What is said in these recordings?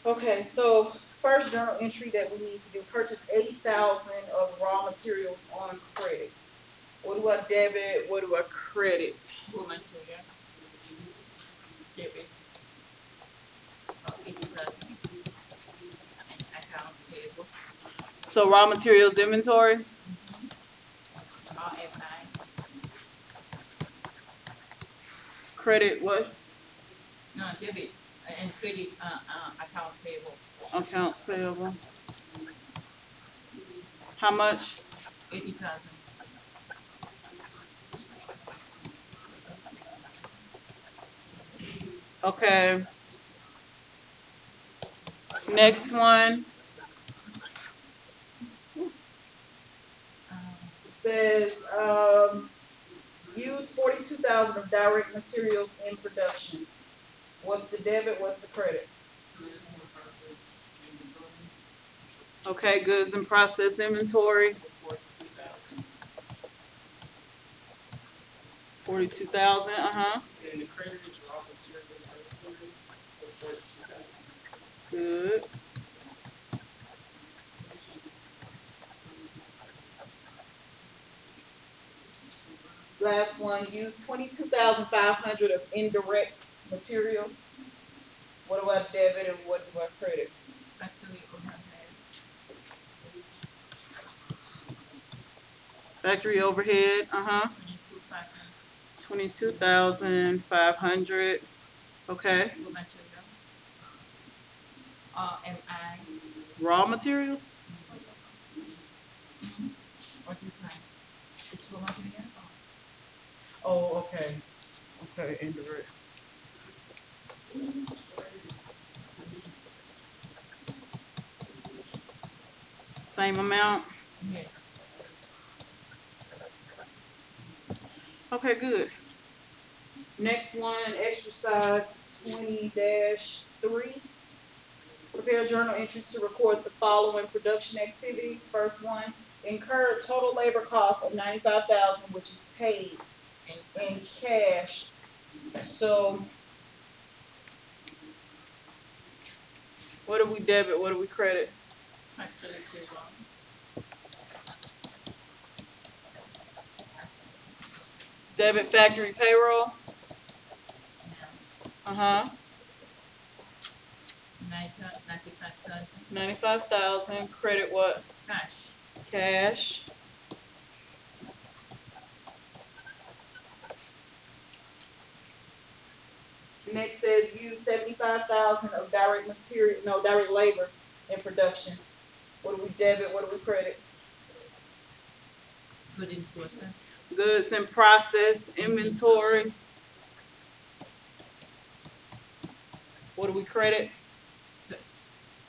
Okay, so first journal entry that we need to do, purchase 80,000 of raw materials on credit. What do I debit? What do I credit? Raw material. Debit. 80,000. Account payable. So raw materials inventory. RFI. Credit what? No, debit and credit. Account payable. Accounts payable. How much? 80,000. Okay. Next one says use 42,000 of direct materials in production. What's the debit? What's the credit? Okay, goods and process inventory. 42,000. And the credit is raw material inventory for 42,000. Good. Last one, use 22,500 of indirect materials. What do I debit and what do I credit? Factory overhead. Factory overhead. 22,500. 22,500. Okay. Raw material. RMI. Raw materials. What do you find? It's raw material. Oh, okay. Okay, indirect. Same amount. Yes. Okay, good. Next one, exercise 20-3. Prepare journal entries to record the following production activities. First one, incur total labor cost of 95,000, which is paid in cash. So, what do we debit? What do we credit? Factory payroll. Debit factory payroll. Yeah. 95,000. 95,000. Credit what? Cash. Cash. Next says use 75,000 of direct material, no, direct labor in production. What do we debit? What do we credit? Good in process. Goods in process inventory. What do we credit?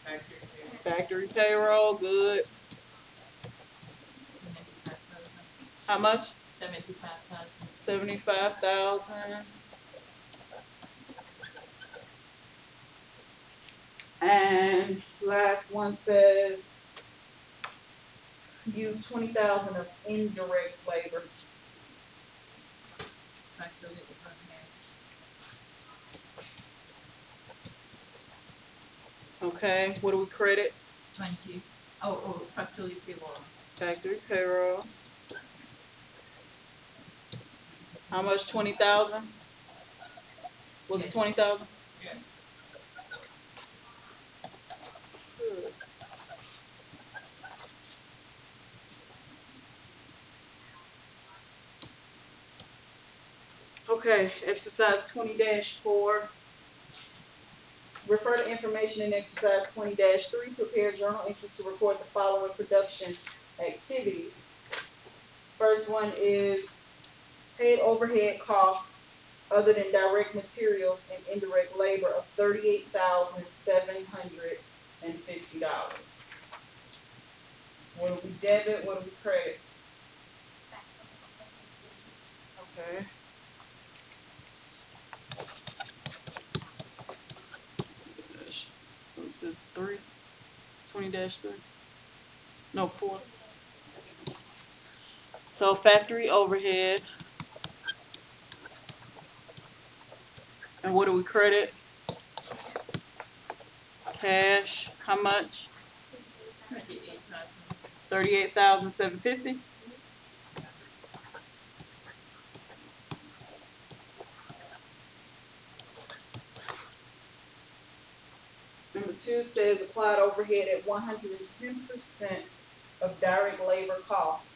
Factory payroll. Factory payroll. Good. 75,000. How much? 75,000. 75,000. And last one says use 20,000 of indirect labor. Factory overhead. Okay. What do we credit? 20. Factory payroll. Factory payroll. How much? 20,000. Was it Yes. 20,000? Yes. Okay, exercise 20-4. Refer to information in exercise 20-3. Prepare journal entries to record the following production activities. First one is paid overhead costs other than direct materials and indirect labor of $38,750. What do we debit? What do we credit? Okay. What's this? 3? 20-3? No, 4. So factory overhead. And what do we credit? Cash, how much? 38,000. 38,750. Number two says applied overhead at 110% of direct labor costs.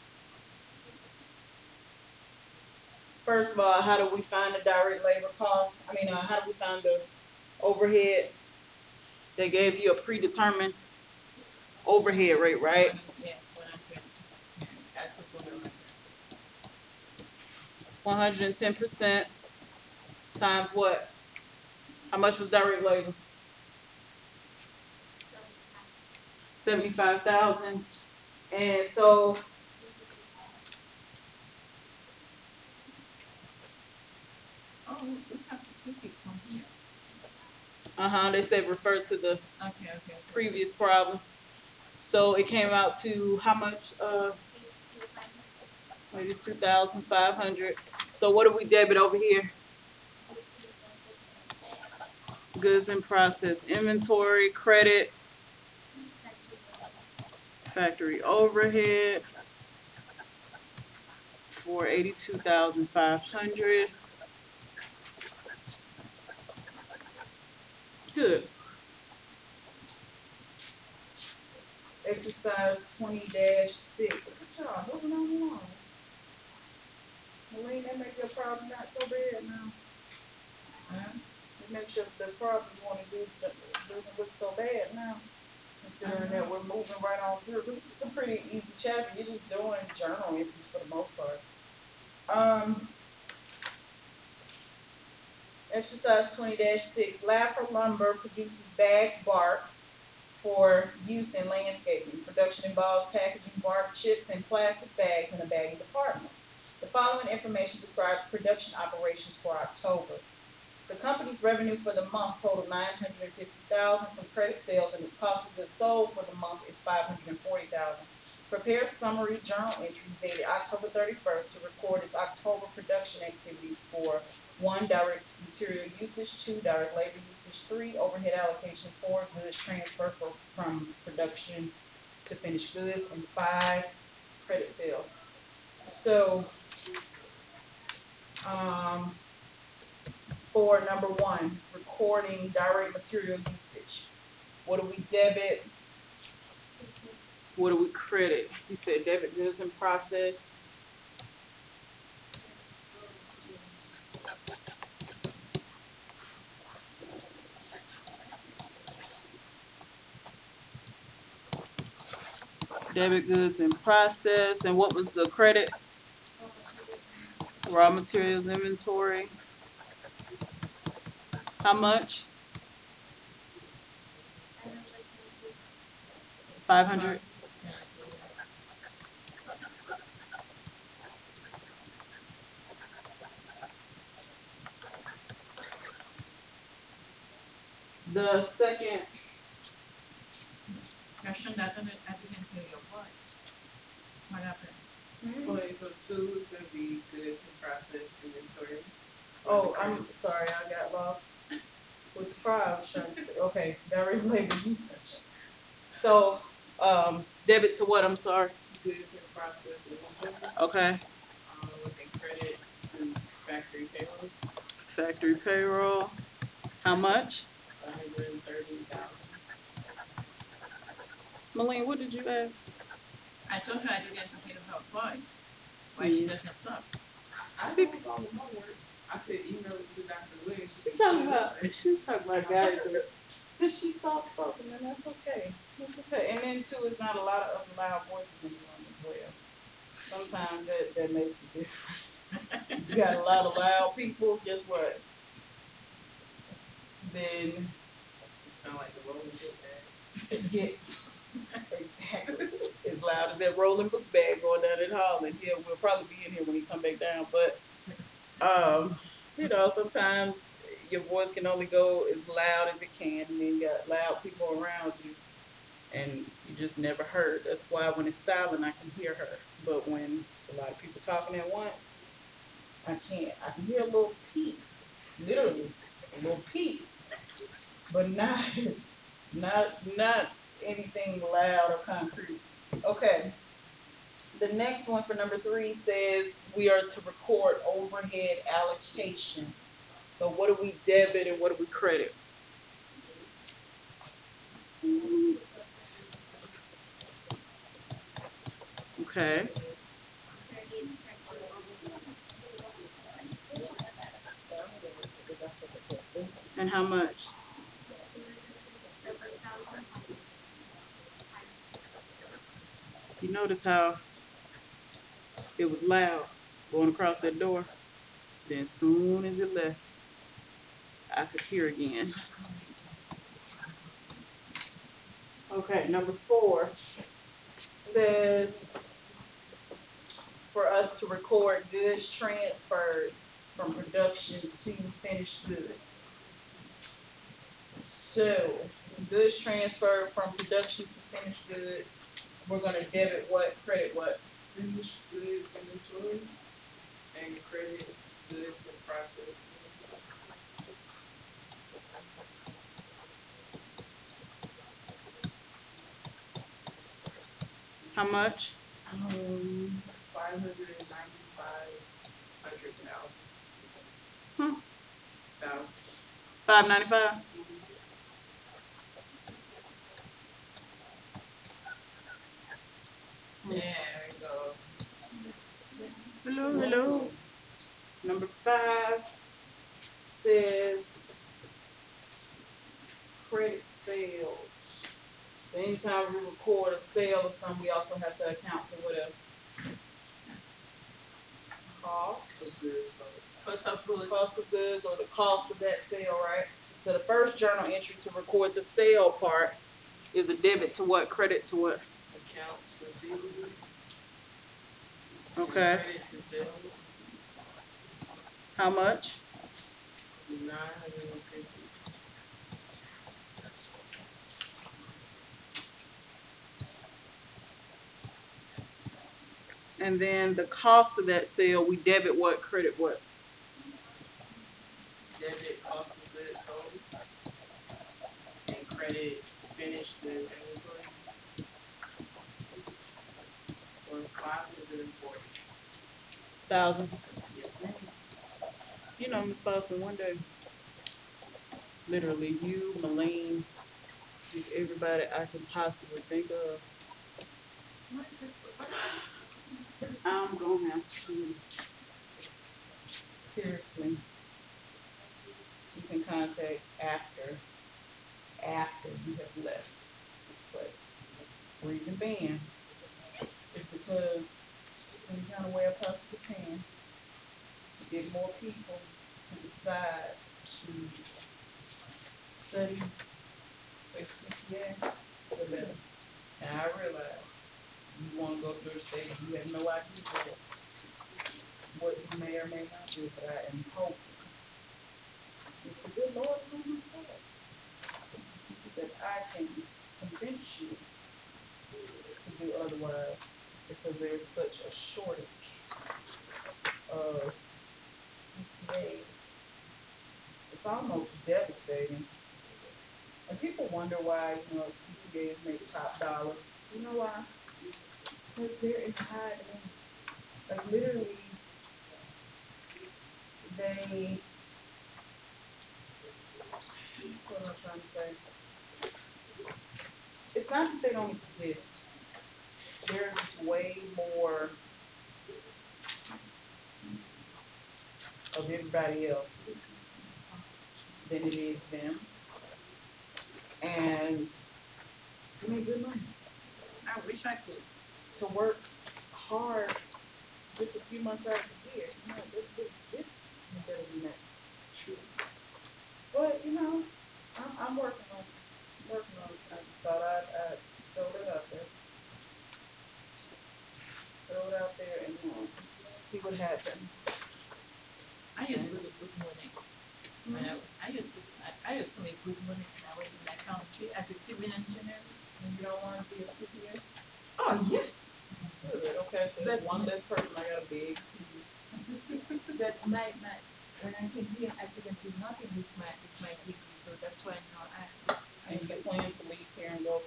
First of all, how do we find the direct labor costs? How do we find the overhead? They gave you a predetermined overhead rate, right? Yes, 120. That's the formula right there. 110% times what? How much was direct labor? 75,000. And so, Oh, we have to pick it from here. they said refer to the Okay. previous problem. So it came out to how much? 82,500. So what do we debit over here? Goods in process, inventory, credit, factory overhead for 82,500. Good. Exercise 20-6. Look at y'all moving on along. Maureen, that make your problem not so bad now. It makes sure the problem you want to do doesn't look so bad now. Considering that we're moving right on through. This is a pretty easy chapter. You're just doing journal entries for the most part. Exercise 20-6. Laffer lumber produces bagged bark for use in landscaping. Production involves packaging bark chips in plastic bags in a bagging department. The following information describes production operations for October. The company's revenue for the month totaled $950,000 from credit sales, and its cost of goods sold for the month is $540,000. Prepare summary journal entries dated October 31st to record its October production activities for 1. Direct material usage, 2. Direct labor usage, 3. Overhead allocation, 4. Goods transfer from production to finished goods, and 5. Credit sales. So, for number 1, recording direct material usage. What do we debit? What do we credit? You said debit goods in process. Debit goods in process. And what was the credit? Raw materials inventory. How much? 500. The second Question that I didn't hear your voice. What happened? Okay, so 2 is going to be goods in process inventory. Oh, I'm sorry, I got lost with the five. Okay, direct labor usage. So, debit to what? I'm sorry. Goods in process inventory. Okay. And credit to factory payroll. Factory payroll. How much? 130,000. Malene, what did you ask? I told her I didn't hear her voice. Why she doesn't talk? I know it's all my work. I could email it to Dr. Williams. She's talking about guys that she soft spoken, and that's okay. That's okay. And then too, it's not a lot of other loud voices in the room as well. Sometimes that makes a difference. You got a lot of loud people, guess what? Then You sound like the rolling book bag. yeah, exactly. As loud as that rolling book bag going down in Holland. Yeah, we'll probably be in here when he come back down. But sometimes your voice can only go as loud as it can, and then you got loud people around you, and you just never heard. That's why when it's silent, I can hear her. But when it's a lot of people talking at once, I can't. I can hear a little peep, literally a little peep, but not Not anything loud or concrete. Okay. The next one for number 3 says we are to record overhead allocation. So what do we debit and what do we credit? Okay. And how much? You notice how it was loud going across that door? Then as soon as it left, I could hear again. Okay, number 4 says for us to record goods transferred from production to finished goods. So, goods transferred from production to finished goods, we're going to debit what, credit what? Finished goods inventory and credit goods in process. How much? 595,000. 595. There we go. Hello, hello. Number 5 says credit sales. So anytime we record a sale of something, we also have to account for what else? Cost Of goods sold. cost of goods or the cost of that sale, right? So the first journal entry to record the sale part is a debit to what, credit to what? Accounts receivable. Okay. Credit to sales. How much? 950. And then the cost of that sale, we debit what, credit what? Debit cost of goods sold and credit finished goods inventory for 540. 1,000. Yes, ma'am. You know, Miss Boston, one day, literally, you, Malene, just everybody I can possibly think of, I'm gonna have to seriously keep in contact after you have left this place. The reason being is because any kind of way I possibly can to get more people to decide to study for CPA, the better. And I realize you want to go through a stage you have no idea what you may or may not do, but I am hoping, if the good Lord is on my side, that I can convince you to do otherwise, because there's such a shortage of CPAs. It's almost devastating. And people wonder why, CPAs make top dollar. You know why? Because they're in high demand. Like literally, they, what am I trying to say? It's not that they don't exist. There's just way more of everybody else than it is them. And I mean, good money. I wish I could. To work hard just a few months out of the year. This is better than that. True. But, I'm working on it. I just thought I'd throw it out there. Throw it out there and see what happens. I used to get good money. When I used to make good money when I was in accounting as a civil engineer. And you don't want to be a CPA? Oh yes. Good. Okay, so that's one less person I got to beg. But my when I came here I couldn't do nothing with my degree, so that's why now I And you get plans to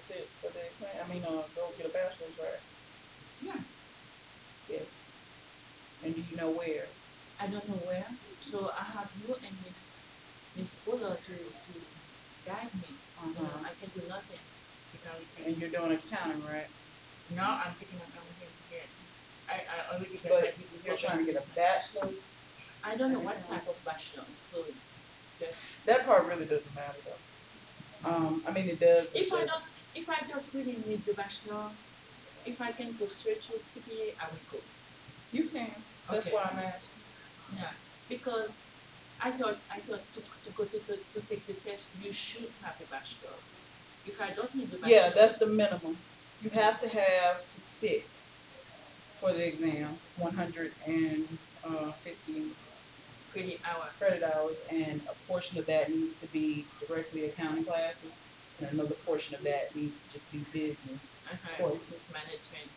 sit for the exam? Go get a bachelor's, right? Yeah, Yes. And do you know where? I don't know where. So I have you and Miss Fuller to guide me. I can do nothing without you. And you're doing accounting, right? Now I'm picking up everything again. I already got But my degree. you're trying to get a bachelor's. I don't know what type of bachelor. So just That part really doesn't matter though. It does. But if I don't really need the bachelor, if I can go straight to CPA, I will go. you can. That's Okay. why I'm asking. Yeah, because I thought to go to take the test, you should have a bachelor. If I don't need the bachelor, Yeah, that's the minimum. You have to have to sit for the exam 150 credit hour. credit hours, and a portion of that needs to be directly accounting classes, and another portion of that needs to just be business courses. Business management.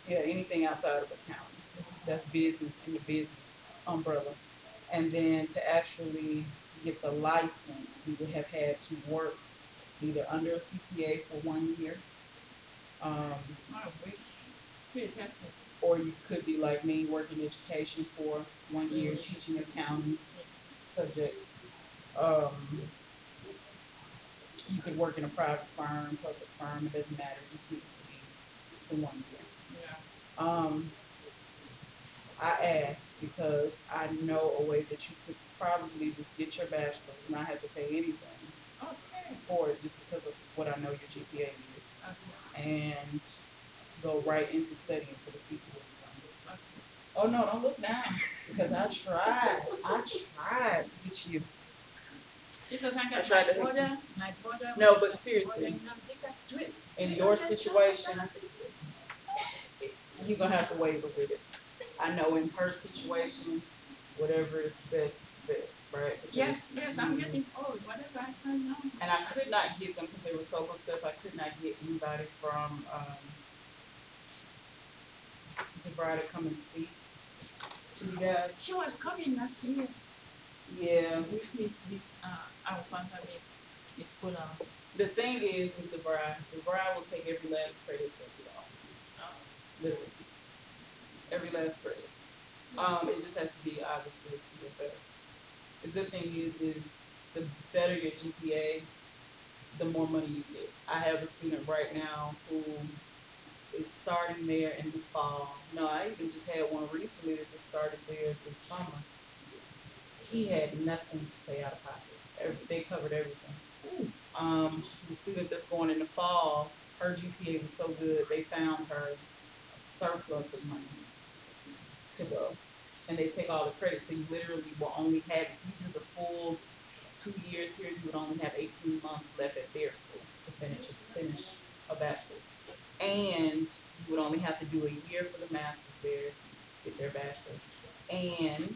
Yeah, anything outside of accounting. That's business in the business umbrella. And then to actually get the license, we would have had to work either under a CPA for 1 year, I wish. Pretty testing. or you could be like me, work in education for 1 year, teaching accounting subjects. Um, you could work in a private firm, public firm, it doesn't matter. It just needs to be for 1 year. Yeah. I asked because I know a way that you could probably just get your bachelor's and not have to pay anything Okay. for it, just because of what I know your GPA is, Okay. and go right into studying for the CPA exam. Okay. Oh no, don't look down, because I tried to get you. Because I got tried to- my brother. No, but seriously, They got drip. in your situation, you're gonna have to waver with it. I know in her situation, whatever is best, right? Yes, I'm getting old. Whatever I find now. And I could not get them because they were so hooked up. I could not get anybody from the bride to come and speak to you guys. She was coming last year Yeah. with our family, Miss Fuller. The thing is with the bride will take every last credit that we offer. Literally. Every last credit. It just has to be obviously a student better. The good thing is the better your GPA, the more money you get. I have a student right now who is starting there in the fall. No, I even just had one recently that just started there this summer. He had nothing to pay out of pocket. They covered everything. The student that's going in the fall, her GPA was so good, they found her a surplus of money to go. And they take all the credit, so you literally will only have, if you do the full 2 years here, you would only have 18 months left at their school to finish a bachelor's. And you would only have to do a year for the master's there, get their bachelor's. And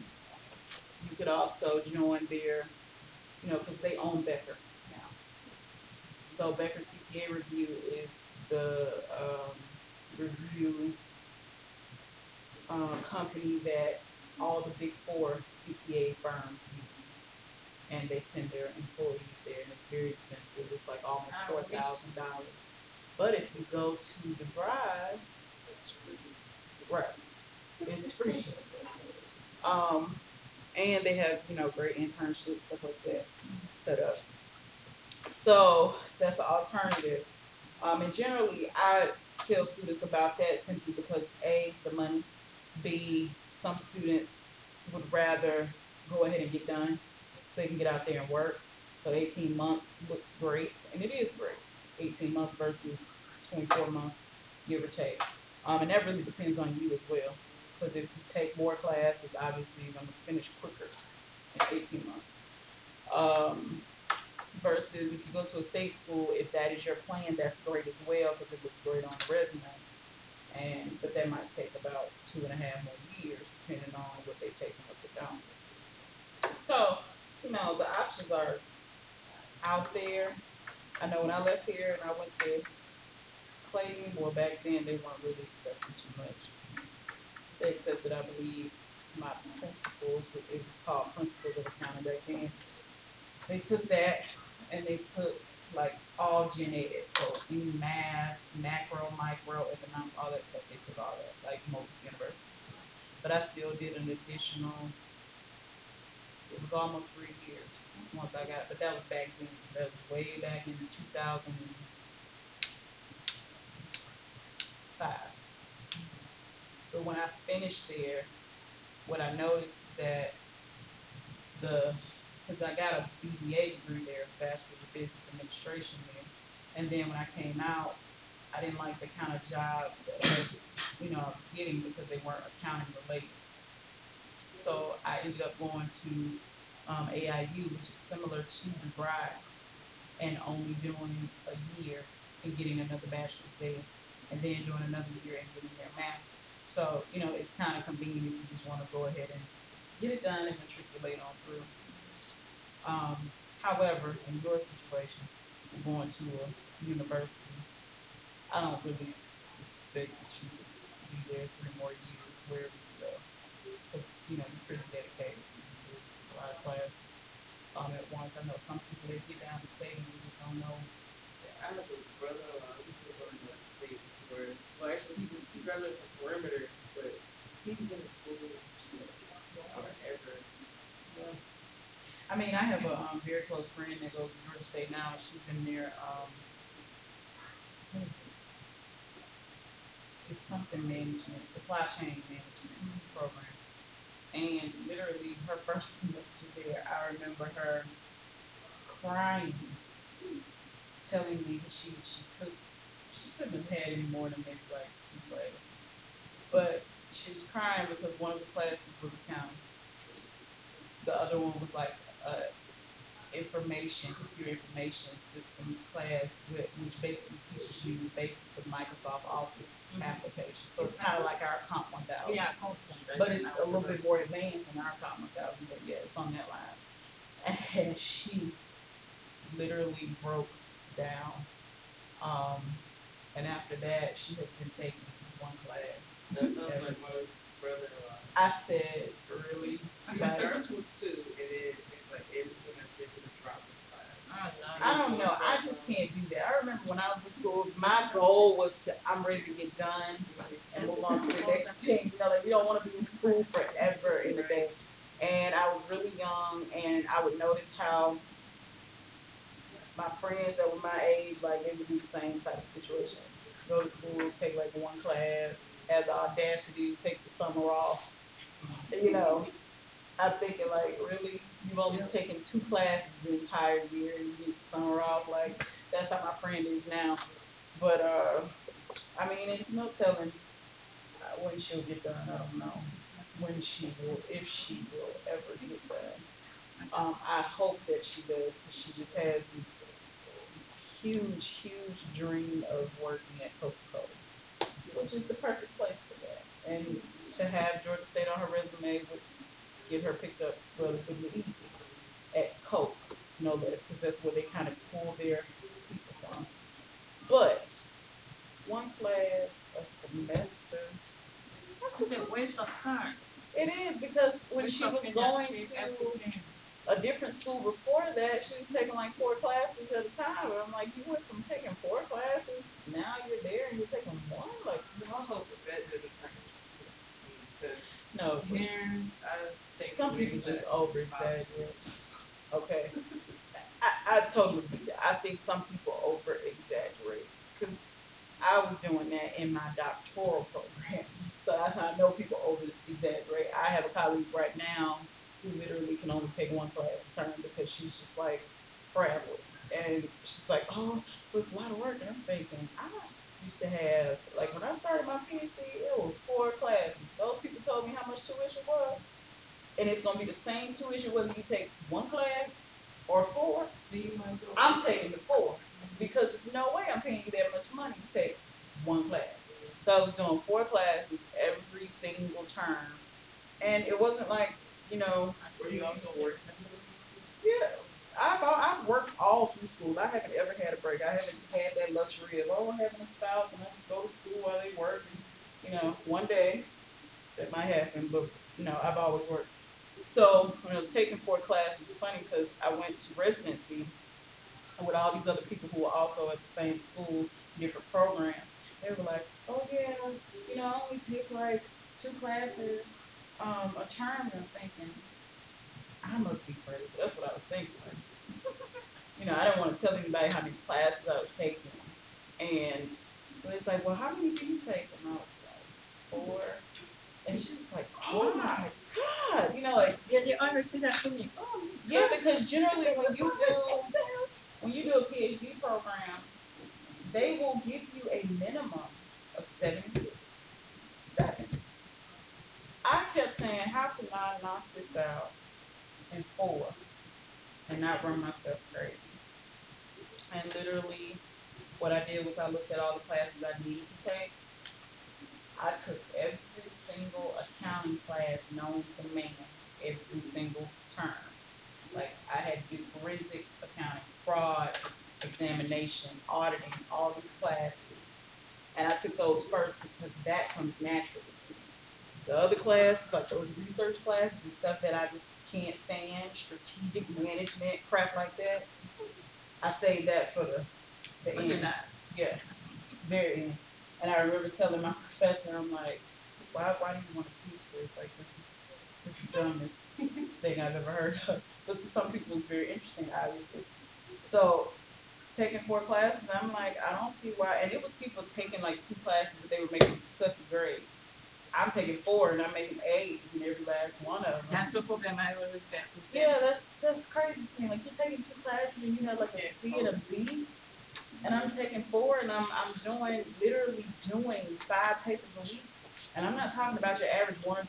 you could also join their, because they own Becker now. So Becker CPA Review is the review company that all the big four CPA firms use. And they send their employees there, and it's very expensive. It's like almost $4,000. But if you go to the bride, right, it's free. And they have, great internships, stuff like that set up. So that's an alternative. And generally, I tell students about that simply because A, the money, B, some students would rather go ahead and get done so they can get out there and work. So 18 months looks great, and it is great. 18 months versus 24 months, give or take. And that really depends on you as well. Because if you take more classes, obviously you're going to finish quicker in 18 months. Versus if you go to a state school, if that is your plan, that's great as well because it looks great on the resume. But that might take about 2.5 more years, depending on what they take and what they don't. So, the options are out there. I know when I left here and I went to Clayton, well, back then they weren't really accepting too much. They accepted, I believe, my principles. It was called Principles of Accounting back then. They took that and they took like all gen ed. So any math, macro, micro, economics, all that stuff, they took all that, like most universities do. But I still did an additional, it was almost 3 years once I got, but that was back then. That was way back in 2005. But when I finished there, what I noticed that the, because I got a BBA degree there, Bachelor's of Business Administration there, and then when I came out, I didn't like the kind of job that I was getting because they weren't accounting related. So I ended up going to AIU, which is similar to DeVry, and only doing a year and getting another bachelor's there, and then doing another year and getting their master's. So, it's kind of convenient if you just want to go ahead and get it done and matriculate on through. Um, However, in your situation, going to a university, I don't really suspect that you would be there 3 more years wherever you go, because you're pretty dedicated. You do a lot of classes at once. I know some people that get down to state and you just don't know. I have a brother, he's been going to the state where, well, actually, he graduated from perimeter, but he's been in school forever. I mean, I have a very close friend that goes to Georgia State now, and she's been there. What is it? It's something management, supply chain management program. And literally, her first semester there, I remember her crying, telling me that she couldn't have had any more than maybe like 2 classes, but she was crying because one of the classes was accounting, the other one was like computer information systems class, which basically teaches you the basics of Microsoft Office application. So it's kind of like our Comp 1000. Yeah, But it's a little bit more advanced than our Comp 1000. But yeah, it's on that line. And she literally broke down. Um, and after that, she has been taking one class. that sounds like my brother. I said, really? He starts with 2, and then it seems like every semester he's gonna drop a class. I don't know. I just can't do that. I remember when I was in school, my goal was I'm ready to get done and move on to the next thing. Like we don't want to be in school forever in a day. And I was really young, and I would notice how my friends that were my age, like they would do the same type of situation. Go to school, take like one class, have the audacity to take the summer off. I'm thinking like, really, you've only taken 2 classes the entire year and you get the summer off. Like that's how my friend is now. But I mean, it's no telling when she'll get done. I don't know when she will, if she will ever get done. I hope that she does, because she just has this huge dream of working at Coca-Cola, which is the perfect place for that. And to have Georgia State on her resume would get her picked up relatively easy at Coke, no less, because that's where they kind of pull their people from. But one class a semester, That's a waste of time. It is, because when she was going to a different school before that, she was taking like 4 classes at a time. And I'm like, you went from taking 4 classes, now you're there and you're taking 1? Like, I hope that doesn't turn because no. here I take Some people just over exaggerate. Okay. I totally do that. I think some people over exaggerate. Because I was doing that in my doctoral program. So that's how I know people over exaggerate. I have a colleague right now who literally can only take 1 class a term because she's just like frazzled. And she's like, oh, it's a lot of work. And I'm thinking, I used to have, like when I started my PhD, it was 4 classes. Those people told me how much tuition was. And it's going to be the same tuition whether you take 1 class or 4. I'm taking the 4 because there's no way I'm paying you that much money to take 1 class. So I was doing 4 classes every single term. And it wasn't like, were you also working? yeah, I've worked all through school. I haven't ever had a break. I haven't had that luxury of having a spouse and I just go to school while they work. And, one day that might happen, but I've always worked. So when I was taking 4 classes, it's funny because I went to residency with all these other people who were also at the same school, different programs. They were like, "Oh yeah, I only take like 2 classes a term." And I'm thinking, I must be crazy. That's what I was thinking. Like, I didn't want to tell anybody how many classes I was taking. And but it's like, well, how many do you take? And I was like, 4. And she was like, oh my God. Like, Yeah, you understand that from me. Oh, yeah, because generally when you do a PhD program, they will give you a minimum of 7 years. 7. I kept saying, how can I knock this out in 4 and not run myself crazy? And literally, what I did was I looked at all the classes I needed to take. I took every single accounting class known to man every single term. Like I had to do forensic accounting, fraud, examination, auditing, all these classes. And I took those first because that comes naturally to me. The other classes, like those research classes and stuff that I just can't stand, strategic management, crap like that, I saved that for the end. Yeah, very end. And I remember telling my professor, I'm like, why do you want to teach this? Like, this is the dumbest thing I've ever heard of. But to some people, it's very interesting, obviously. So, taking 4 classes, I'm like, I don't see why. And it was people taking like 2 classes, but they were making such a grade. I'm taking 4 and I'm making A's in every last one of them. That's the problem I always get. Yeah, that's crazy to me. Like you're taking 2 classes and you have like a C and a B, and I'm taking 4 and I'm literally doing 5 papers a week. And I'm not talking about your average 1 or 2,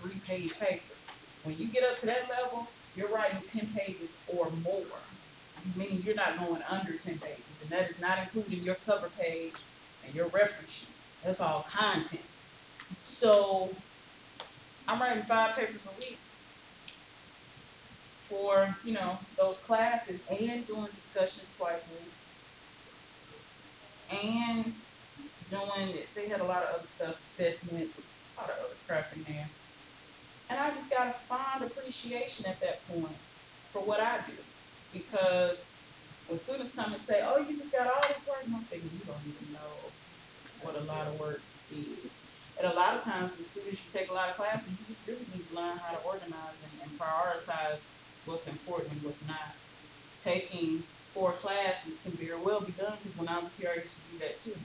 3-page papers. When you get up to that level, you're writing 10 pages or more. Meaning you're not going under 10 pages, and that is not including your cover page and your reference sheet. That's all content. So I'm writing 5 papers a week for those classes, and doing discussions twice a week, and they had a lot of other stuff, assessment, a lot of other crap in there. And I just gotta find appreciation at that point for what I do. Because when students come and say, "Oh, you just got all this work," and I'm thinking, you don't even know what a lot of work is. And a lot of times with students, you take a lot of classes, you just really need to learn how to organize and prioritize what's important and what's not. Taking 4 classes can very well be done, because when I was here, I used to do that too.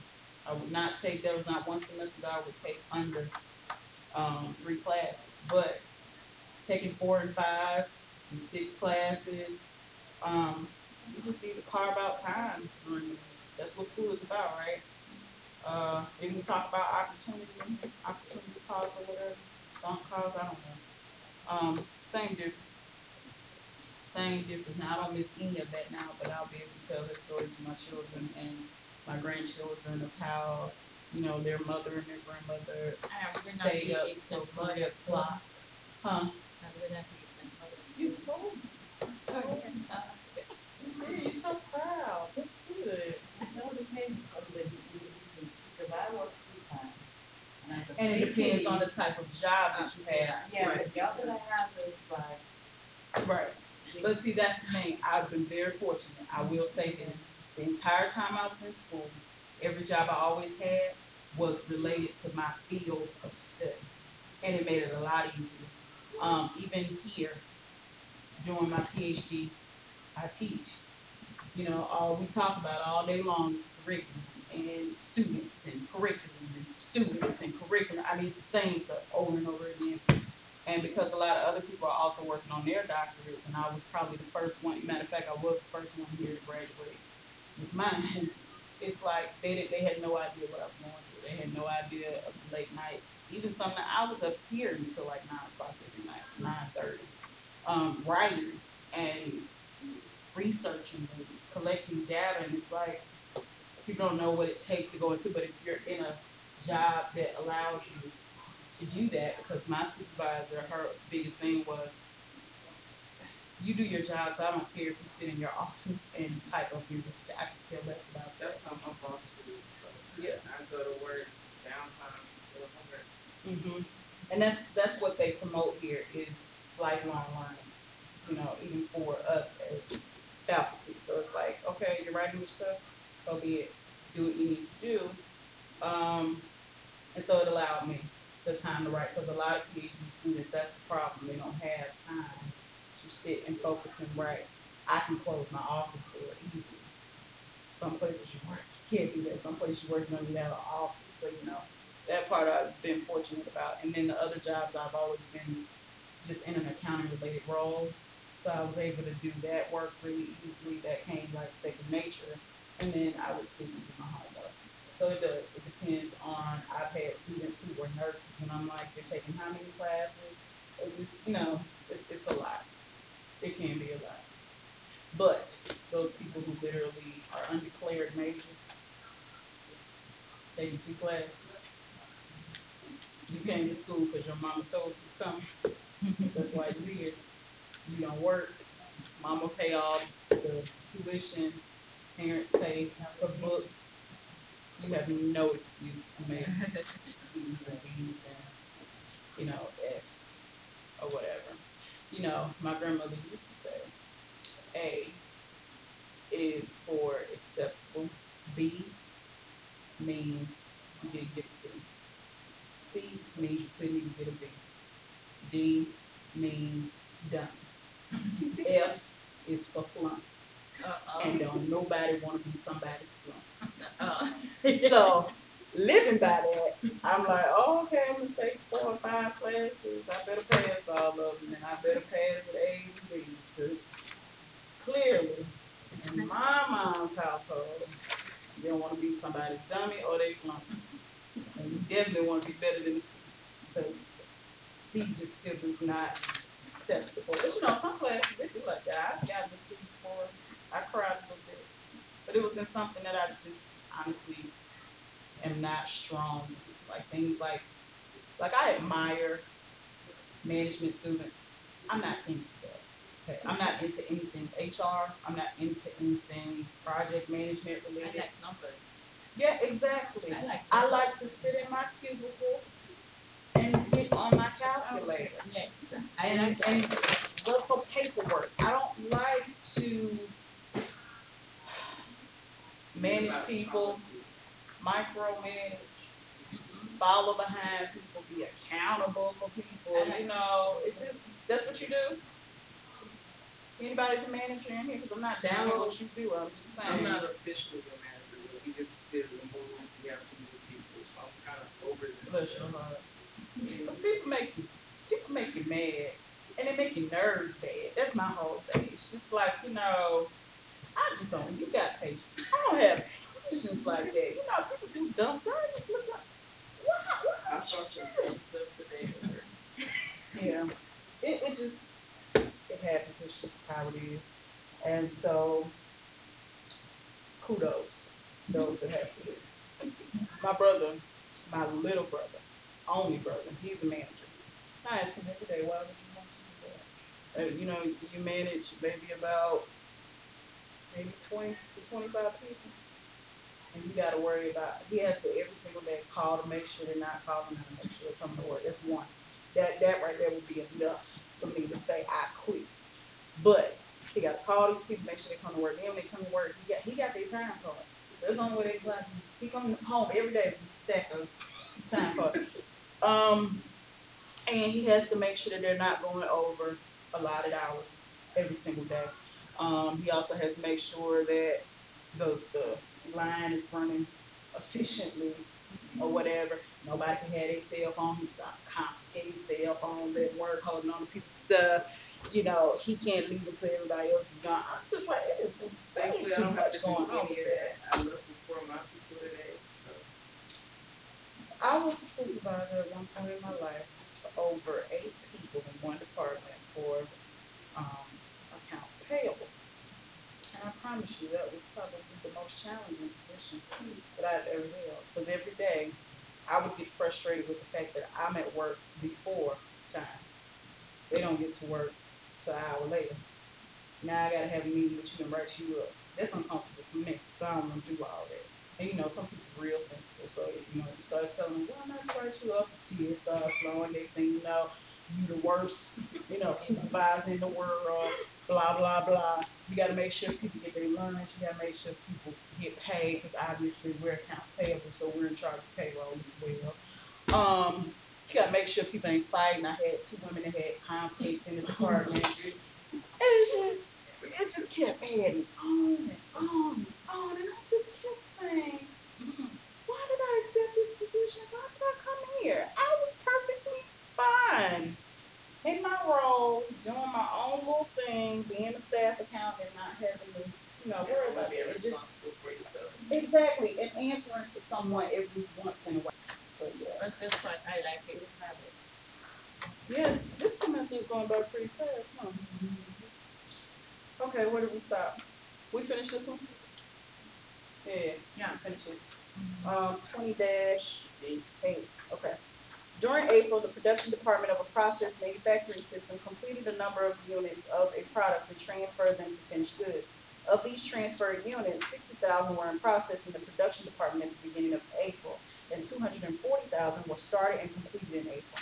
I would not take, there was not one semester that I would take under 3 classes. But taking 4 and 5 and 6 classes, you just need to carve out time during the week. That's what school is about, right? Maybe we talk about opportunity costs or whatever, sunk costs, I don't know. Same difference. Same difference. Now I don't miss any of that now, but I'll be able to tell this story to my children and my grandchildren of how, their mother and their grandmother stayed up so late. Huh? You told me. Yeah, you're so proud. That's good. Because I work full-time. And it depends on the type of job that you have. Yeah, but the other half is like. Right. But see, that's the thing. I've been very fortunate. I will say this. The entire time I was in school, every job I always had was related to my field of study. And it made it a lot easier. Even here, doing my PhD, I teach. All we talk about all day long is curriculum and students and curriculum and students and curriculum. I mean, the same stuff over and over again. And because a lot of other people are also working on their doctorates, and I was probably the first one. Matter of fact, I was the first one here to graduate with mine. It's like they had no idea what I was going through. They had no idea of the late nights. Even something I was up here until like 9 o'clock every night, 9:30, writing and researching and collecting data. And it's like people don't know what it takes to go into. But if you're in a job that allows you to do that, because my supervisor, her biggest thing was, you do your job, so I don't care if you sit in your office and type up your research. I can care less about that. That's how my boss feels. So Yeah. I go to work, downtime, go to homework. And that's what they promote here is lifelong learning. Even for us as faculty. So it's like, okay, you're writing your stuff, so be it. Do what you need to do. And so it allowed me the time to write, because a lot of PhD students, that's the problem. They don't have time to sit and focus and write. I can close my office door easily. Some places you work, you can't do that. Some places you work, you don't even have an office. So, that part I've been fortunate about. And then the other jobs, I've always been just in an accounting related role. So I was able to do that work really easily. That came like second nature. And then I would sit and do my homework. So it does. It depends on. I've had students who were nurses, and I'm like, they're taking how many classes? It's just, it's a lot. It can be a lot. But those people who literally are undeclared majors, taking 2 classes, you came to school because your mama told you to come. That's why you're here. You don't work. Mama pay all the tuition. Parents pay for books. You have no excuse to make C's and B's and, F's or whatever. My grandmother used to say, A is for acceptable. B means you didn't get a C. C means you couldn't even get a B. D means done. F is for flunk. And don't nobody want to be somebody's flunk. So living by that, I'm like, oh, okay, I'm gonna take 4 or 5 classes. I better pass all of them, and I better pass with A's and B's. Because clearly, in my mom's household, you don't want to be somebody's dummy or they flunk. And you definitely want to be better than the C. Because C just still is not acceptable. But some classes they do like that. I've gotten a C before. I cried a little bit. But it was in something that I just honestly am not strong in. Like things like I admire management students. I'm not into that. Okay. I'm not into anything HR. I'm not into anything project management related. I like numbers. Yeah, exactly. I like to sit in my cubicle and get on my calculator. Yes. And what's for paperwork? I don't like to manage people, micromanage, follow behind people, be accountable for people. It's just that's what you do. Anybody's a manager in here? Because I'm not down on what you do. I'm just saying. I'm not officially a manager, but we just did a move. We have some new people, so I'm kind of over it. Bless your heart. Because people make you mad, and they make your nerves bad. That's my whole thing. It's just like I just don't. You got patience. I don't have patience like that. People do dumb stuff. I just look like, I saw some dumb stuff today at work. yeah. It happens. It's just how it is. And so, kudos those that have kids. My brother, my little brother, only brother, he's a manager. I asked him every day, why would you want to do that? You manage maybe about 20 to 25 people. And you got to worry about, he has to every single day call to make sure they're not calling out, make sure they're coming to work. That's one. That right there would be enough for me to say I quit. But he got to call these people, make sure they come to work. Then when they come to work, he got their time card. There's only way they clock. He comes home every day with a stack of time cards. And he has to make sure that they're not going over allotted hours every single day. He also has to make sure that the line is running efficiently or whatever. Nobody can have their cell phone. He's confiscating cell phones at work, holding on to people's stuff. He can't leave until everybody else is gone. I'm just like, it is way Thankfully, I too don't have much to going do on any with of that. that. I left before my people today, so. I was a supervisor at one point in my life for over 8 people in one department for accounts payable. And I promise you, that was probably the most challenging position that I've ever held. Because every day, I would get frustrated with the fact that I'm at work before time. They don't get to work till an hour later. Now I gotta have a meeting with you and write you up. That's uncomfortable for me. So I don't want to do all that. And some people are real sensitive. So you start telling them, well, I'm not to write you up, tears start flowing, next thing you know, you the worst, supervisor in the world, blah blah blah. gotta make sure people get their lunch, you gotta make sure people get paid, because obviously we're accounts payable, so we're in charge of payroll as well. You gotta make sure people ain't fighting. I had two women that had conflict in the department. It just kept adding on and on and on, and I just kept saying, why did I accept this position? Why did I come here? I was perfectly fine in my role, doing my own little thing, being a staff accountant, and not having to, worry about Be it. It's just responsible for yourself. exactly, and answering to someone every once in a while. But yeah, That's what I like it. Have it. yeah, this semester is going by pretty fast, huh? Okay, where did we stop? We finished this one? Yeah, finish it. 20-8. Okay. During April, the production department of a process manufacturing system completed a number of units of a product and transferred them to finished goods. Of these transferred units, 60,000 were in process in the production department at the beginning of April, and 240,000 were started and completed in April.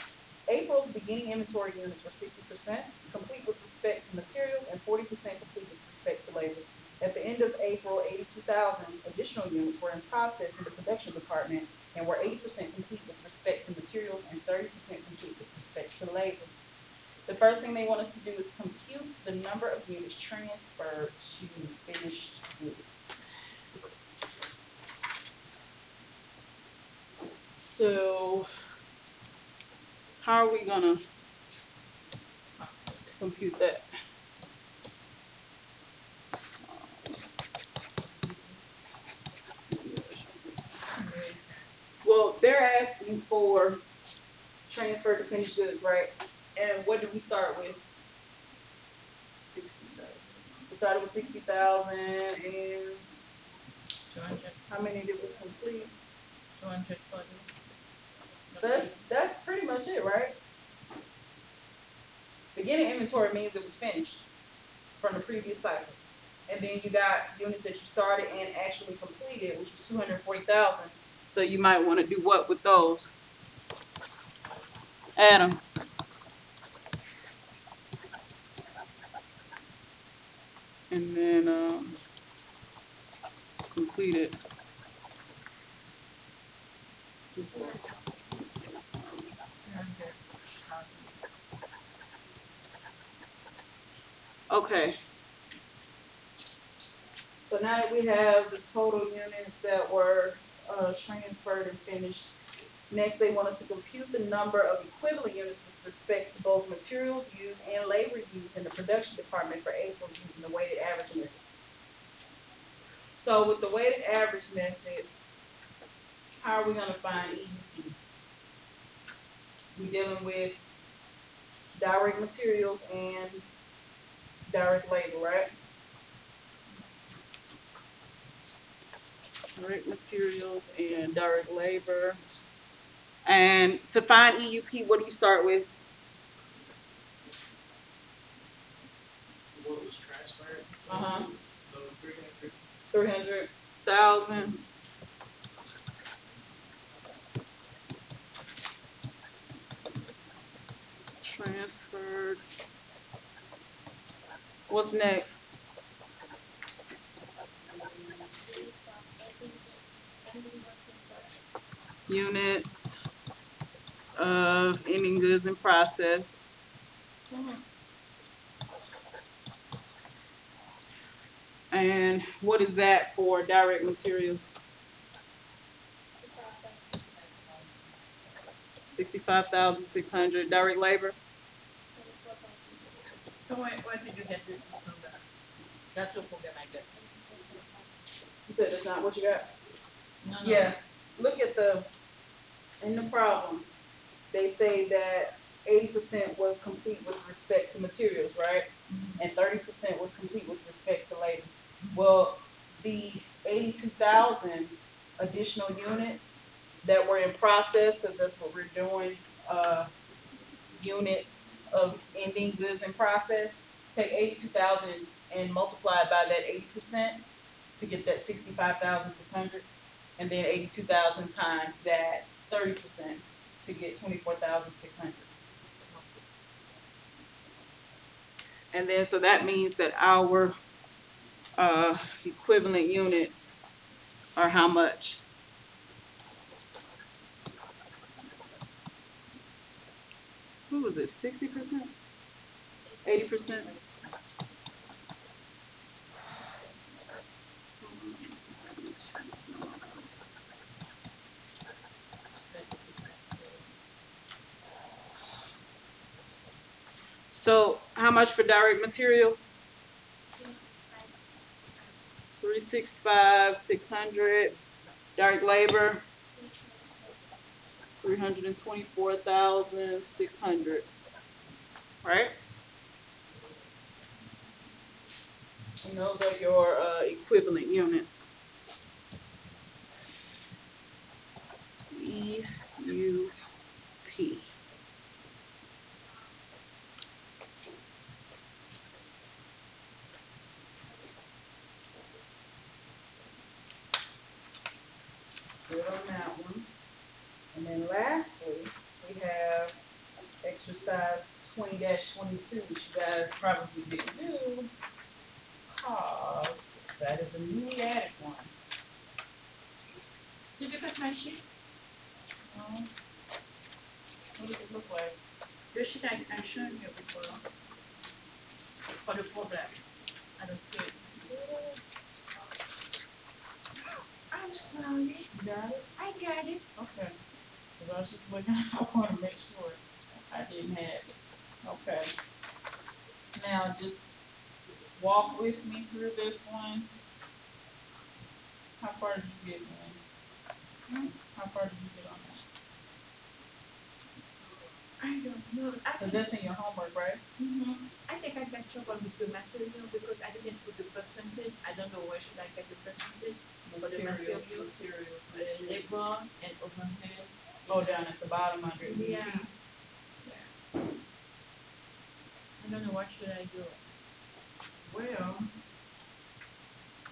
April's beginning inventory units were 60% complete with respect to materials and 40% complete with respect to labor. At the end of April, 82,000 additional units were in process in the production department and were 80% complete with respect to materials and 30% complete with respect to labor. The first thing they want us to do is compute the number of units transferred to finished goods. So, how are we gonna compute that? Well, they're asking for transfer to finished goods, right? And what did we start with? 60,000. We started with 60,000, and 200, how many did we complete? 240. That's pretty much it, right? Beginning inventory means it was finished from the previous cycle. And then you got units that you started and actually completed, which was 240,000. So you might want to do what with those? Adam. And then complete it. Okay. So now that we have the total units that were transferred and finished, next they want us to compute the number of equivalent units with respect to both materials used and labor used in the production department for April using the weighted average method. So with the weighted average method, how are we going to find EUP? We're dealing with direct materials and direct labor, right? Direct materials and direct labor. And to find EUP, what do you start with? What was transferred? Uh-huh. So 300. 300,000. Transferred. What's next? Units of ending goods in process. And what is that for direct materials? 65,600. Direct labor? So where did you get this number? That's the program I get. You said that's not what you got? No. Yeah. Look at in the problem, they say that 80% was complete with respect to materials, right? And 30% was complete with respect to labor. Well, the 82,000 additional units that were in process, because that's what we're doing, units of ending goods in process, take 82,000 and multiply it by that 80% to get that 65,600, and then 82,000 times that 30% to get 24,600. And then so that means that our equivalent units are how much? What was it, 60%? 80%? So how much for direct material? 365, 600. Direct labor, 324,600. Right? And those are your equivalent units. EUP. Good on that one. And then lastly, we have exercise 20-22, which you guys probably didn't do, because that is a newly added one. Did you get my sheet? What does it look like? The sheet I showed you before. For the problem. I don't see it. I'm sorry. You got it? I got it. Okay. Because I was just looking, I want to make sure I didn't have it. Okay. Now just walk with me through this one. How far did you get, man? How far did you get on that? I don't know. Because that's in your homework, right? I think I got trouble with the material because I didn't put the percentage. I don't know where should I get the percentage for the material, labor, and overhead. Oh, down at the bottom under it. Yeah. I don't know what should I do. Well,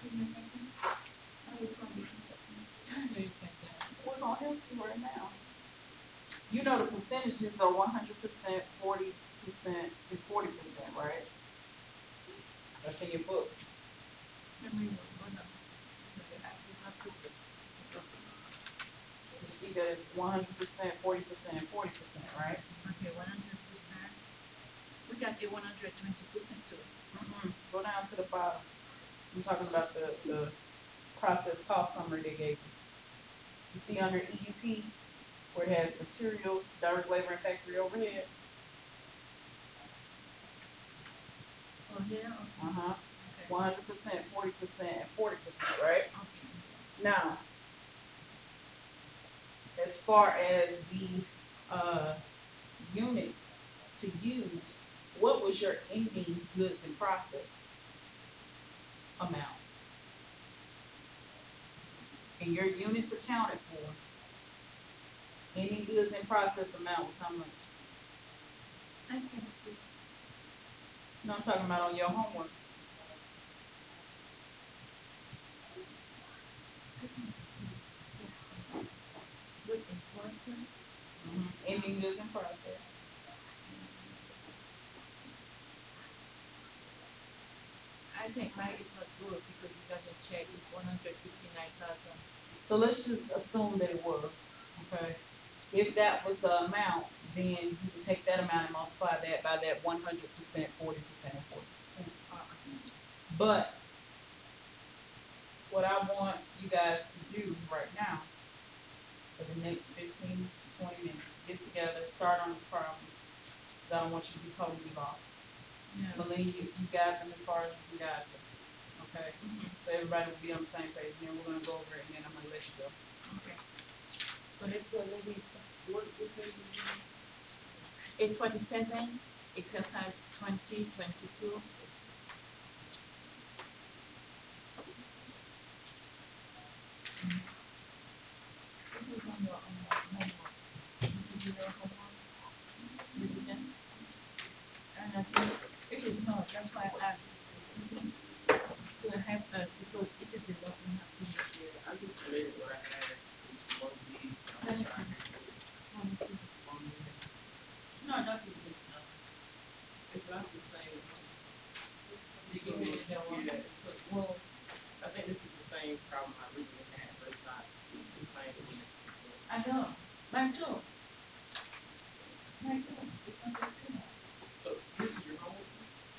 Give me a second. I will come with you. we're going to help you right now. You know the percentages are 100%, 40%, and 40%, right? That's in your book. Let me know. Hold on. You see that it's 100%, 40%, and 40%, right? Okay, 100%. We got the 120% too. Go down to the bottom. I'm talking about the process cost summary they gave you. You see under EUP where it has materials, direct labor, and factory overhead. Oh, yeah. Okay. 100%, 40%, and 40%, right? Okay. Now, as far as the units to use, what was your ending goods in process amount? And your units accounted for, ending goods in process amount was how much? I can see. No, I'm talking about on your homework. Good important. Ending goods in process. I think mine is not good because it doesn't check. It's 159,000. So let's just assume that it was, okay? If that was the amount, then you would take that amount and multiply that by that 100%, 40%, and 40%. But what I want you guys to do right now for the next 15 to 20 minutes, get together, start on this problem. Because I don't want you to be totally lost. Yeah. Melanie, you got them as far as you can guide them. Okay? So everybody will be on the same page. And then we're going to go over it and then I'm going to let you go. Okay. So let's go ladies. What page is it? 847, exercise 2022. This is on your homework. Did you do your homework? You didn't? And I think it is not. That's why I asked. To help us because it is a lot we have to do here. I just read what I had. It's 1B. No, that is it. No. It's not the same. You can read it. Yeah, it's Well, same problem I originally had, but it's not the same thing. I know. Mine too. Mine too. It's not that too much. So this is your home?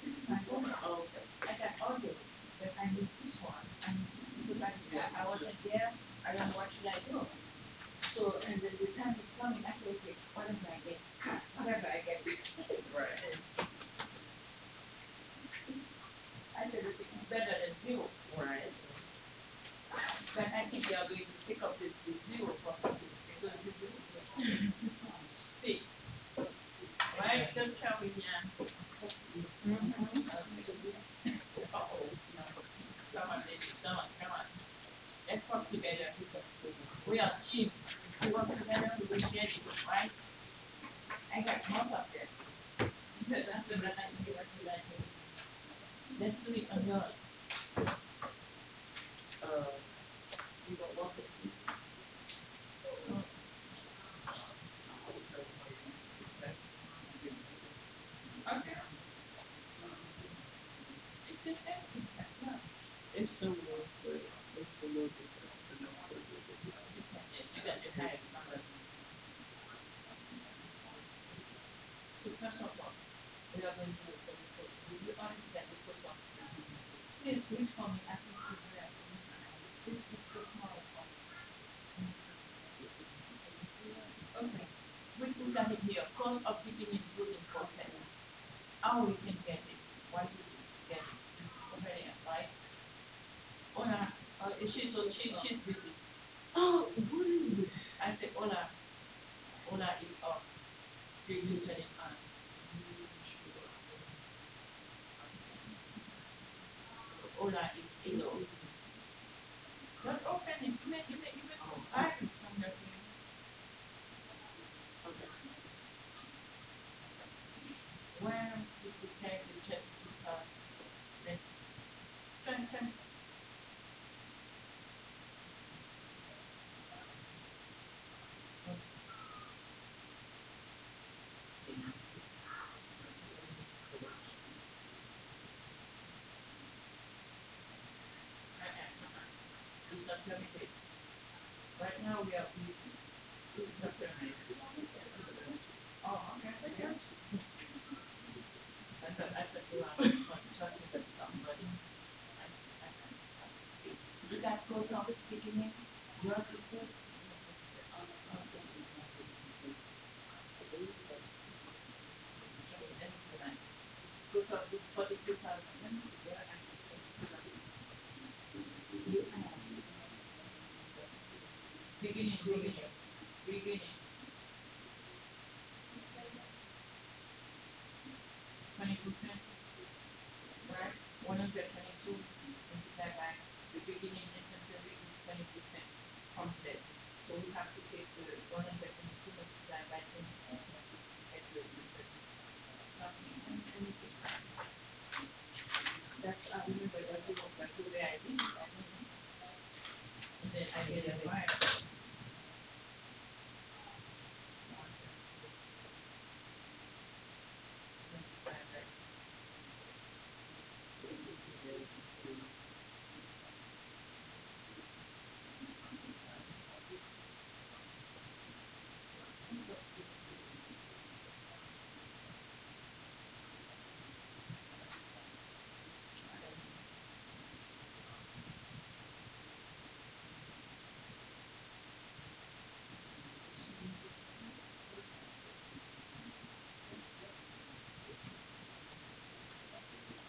This is my home. Oh, okay. I got audio, but I need this one. I need because I wasn't there. I don't know what should I do. So and then the time is coming. I said, okay, whatever I get, whatever I get. Right. I said, okay, it's better than zero. Right. But I think they are going to pick up the zero from because this is six. Right? Don't tell me, yeah. Come on. Let's work together. We are team. We work together, we will get it, right? I got most of them. Because after that, I can what you like. Let's do it on yours. You don't want this to Okay. It's the same thing. Yeah. It's similar, but it's a little different. You got the highest number. So first of all, we are going to do the report. We already got the first one. Please read for me. I think it's very important. This is the small one. Okay. We got it here. Cost of beginning building process. How we can get it? Why do we get it? Over there, right? Ona, she's busy. Oh, what is this? I said Ona is off. You turn it on. Ona is below. Don't open it. You may hide it somewhere. Okay. When you prepare the chest to then turn. It's not permitted. Right now we are busy. It's not permitted. Oh, okay. I thought you were talking to somebody. You got close on the beginning? Yours is good? Excellent. Close on the 42,000. You have beginning. 20%, right? 122 multiplied by the beginning necessary is 20% from that. So we have to take the 122 multiplied by 20% at the result. That's I remember that's the way I did it. And then I get it right.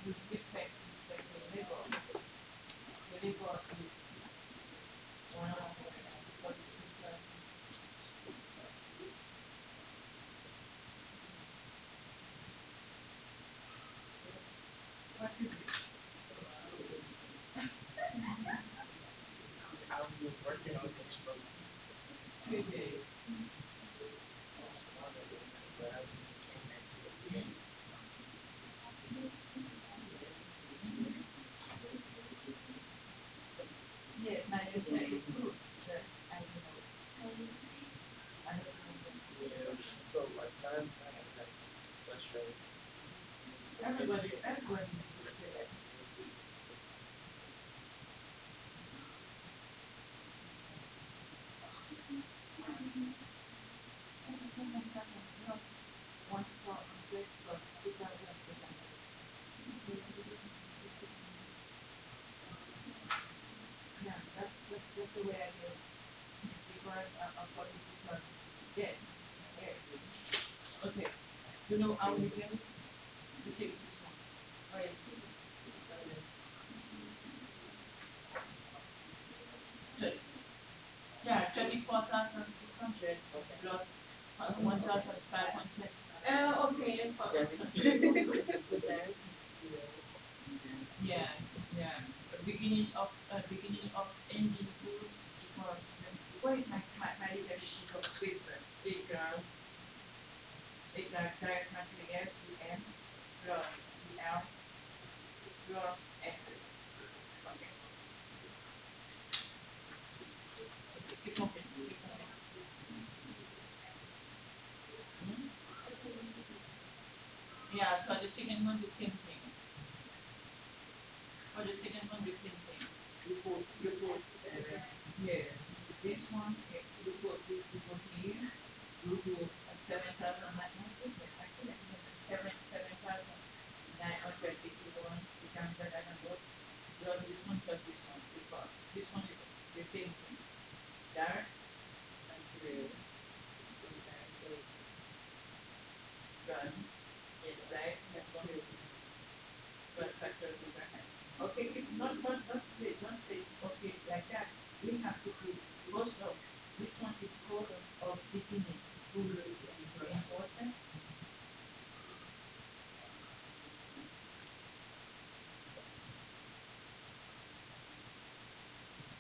With respect to the labor is 142,000. What is it? I was working on this from 3 days. but I just came back to it again. Yeah, my letter is good, but I don't know. I don't know. Yeah. So like last night I got frustrated. Everybody needs to say that. according to her. Yes, yes. Okay, you know how we get it? We take this one. Right. Thirty. Yeah, 24,600 plus 1,500. Okay, yeah, yeah. Ending food equals. What is my little sheet of paper? Equals direct material CM plus CL plus FA. Okay. Okay, keep moving, keep moving. Hmm? Yeah, for the second one, the same thing. For the second one, the same thing. You put yeah, this one, okay, you put here, you put 7,900, yeah, actually, I think it's 7,981, you can put that number, plus this one, because this one is the same thing. Direct material, gun, yes, direct material, plus factor overhead. Okay, if don't say okay like that. We have to put cost of which one is cost of beginning full reinforcement.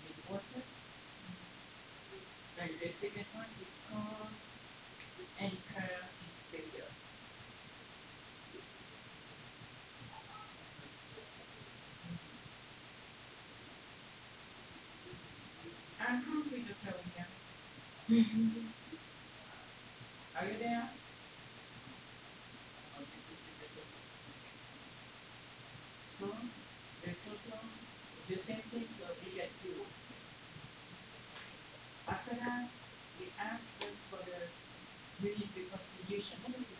Reinforcement. And the second one is cost anchor failure. I'm hungry, Dr. William. Are you there? Okay, this is the total. Okay. So the total, the same thing, so we get zero. After that, we ask them for the unit reconciliation. What is it?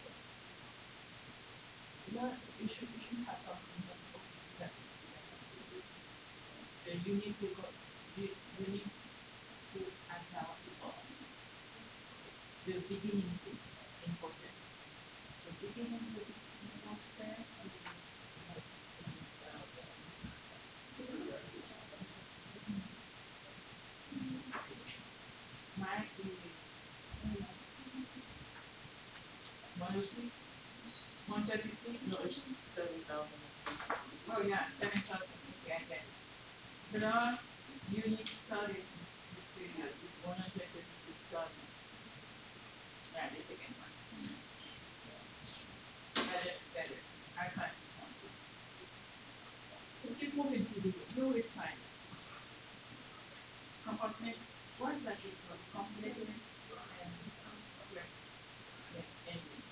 Yes, you should have something that okay, the unit unit to account for the beginning in percent. The beginning in percent is mine is 106, 136. No, it's 7,000. Oh yeah, 7,000. Okay, I get it. Plus unit started this period is 136,000. Yeah, the second one. Better. I find this one. So keep moving to the you will find compartment. What is that this one? Completed and yeah, ending.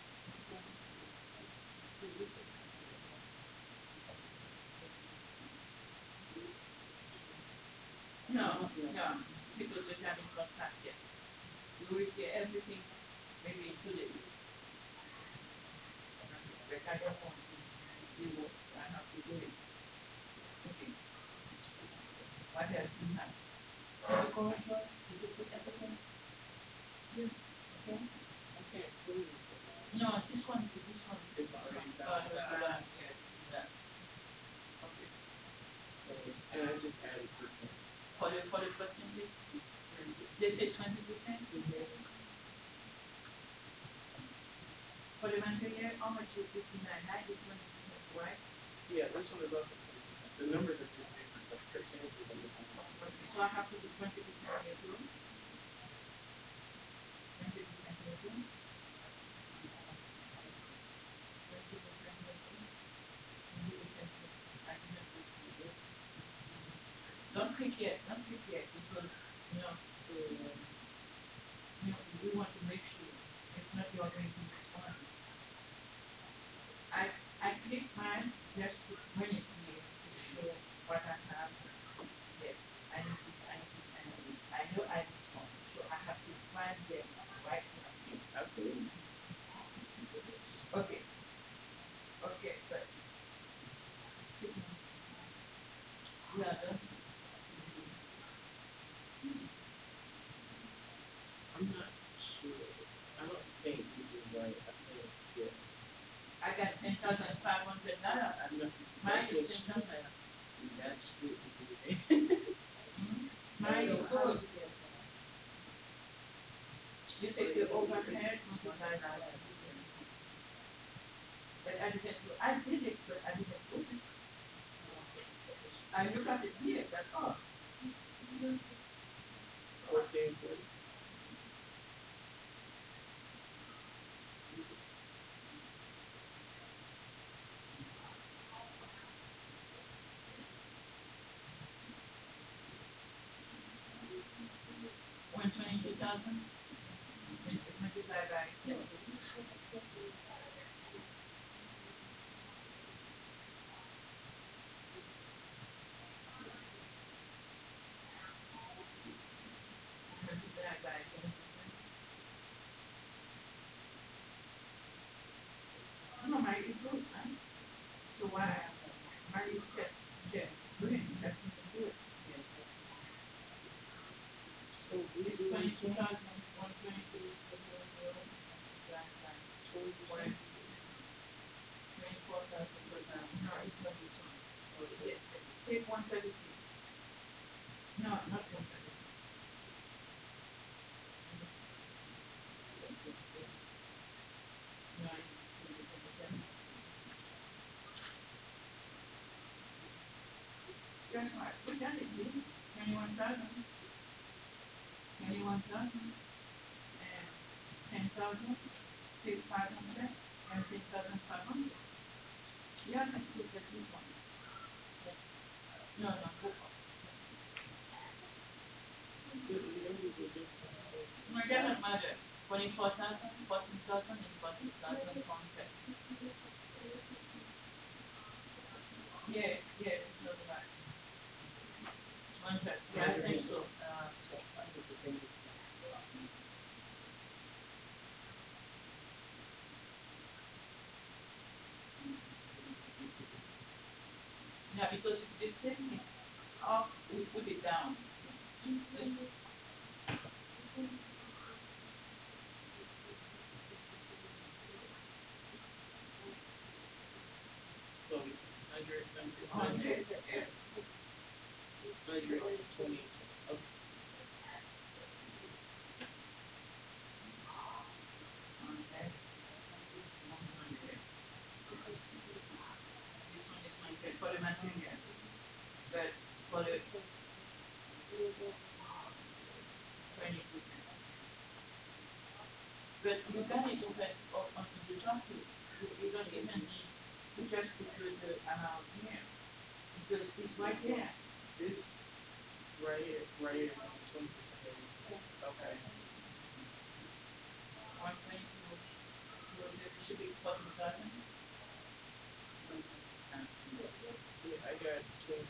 No, no, because the time is not passed yet. You will see everything maybe included. But I don't want to see what I have to do it. Okay. What else do you have? Did you correct what? Did you put everything? Yeah. Okay. Okay, cool. No, this one It's already done. yes, done. Okay. So, and I just added percent. For the percentage, they say 20%. For the material, how much is this in that is 20%, right? Yeah, this one is also 20%. The numbers are just different, but the percentages are the same. Okay, so I have to do 20% here too. 20% here too. 20% here too. 20% here. I can just do it. Don't click yet. Don't click yet because we want to make sure. If not, you are going to miss one. I click mine just to bring it here to show what I have. Yes, I need this, I need this, I need this. I know I need one, so I have to find them right now. Absolutely. Okay. Okay, but we are done. Mine what is she 10,000. that's what we do. Mine is How good. would you get that? You take the overhead multiply by 10%. But I didn't do, I did it, but I didn't put it. I look at it here, that's all. 1440. When 22,000, multiply by 10. Multiply by 10%. No, mine is good, man. So why? Mine is kept green, that means it's good. So we It's do 22,000, 20, 122,000 multiplied by 20%. 24,000 plus, no, it's not this one. Take 136. No, not 136. No, it's 27. Guess what? We got it, dude. 21,000. 21,000 and 10,000, take 500 and 10,500. Yeah, let's look at this one. Yeah. No, no, go up. We know the difference. So No, it doesn't matter. 24,000, 14,000, and 14,000 counted. Yes, yes, it's not right. One check. Yeah, I think so. I think the thing is, Yeah, because it's the same thing. Up, we put it down. so it's 100, 100. 120. Okay. Okay. 100. This one is 100 for the material. But for the 20%. But you can open up onto the top too. You don't even need to just put the amount here because it's right there. This right here is only 20% of everything. Okay. 122. So it should be 14,000. Yeah, I got 24.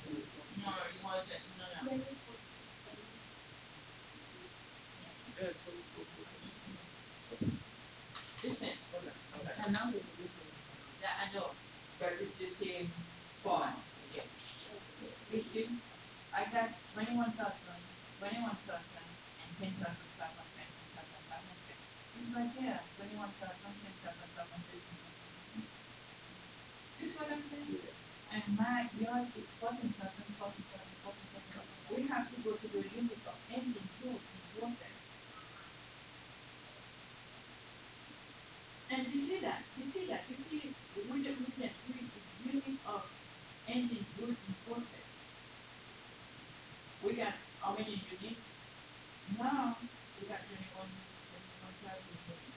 No, it wasn't. No, no. I got 24. Listen. Okay. Okay. And now there's a difference. Yeah, I know. But it's the same font. Yeah. You see, I got 21,000, 21,000, and 10,500, 10,500. It's right here. 21,000, 10,500. This is what I'm saying? And my yours is 14,000, 14,000, 14,000. We have to go to the unit of ending good in process. And you see that? You see that? You see, we can read the unit of ending good in process. We got how many units? Now we got 21,000 units.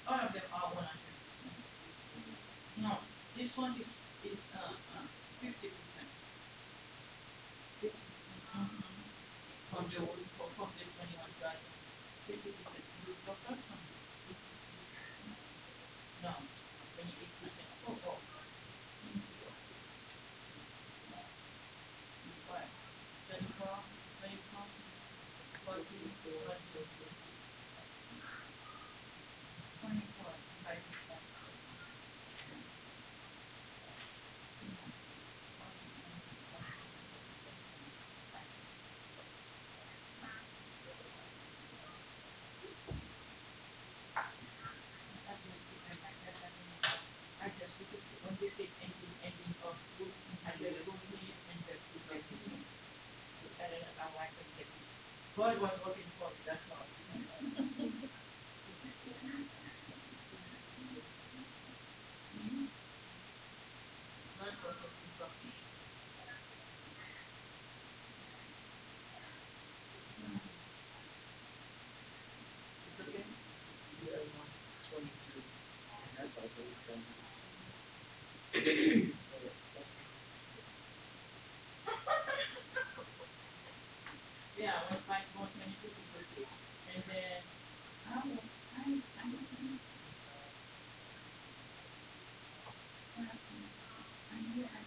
All of them are 100%. No, this one is 50%. 50. From the 21,000. 50%. The first one is 50%. No, 28%. Oh, oh. Let me see. It's what? 24, 24. God was working for me, that's all. God was working for me. It's okay? Yeah, 122. And that's also done. Yeah, I was like 122 is okay. And then I was, I don't know what happened. I knew I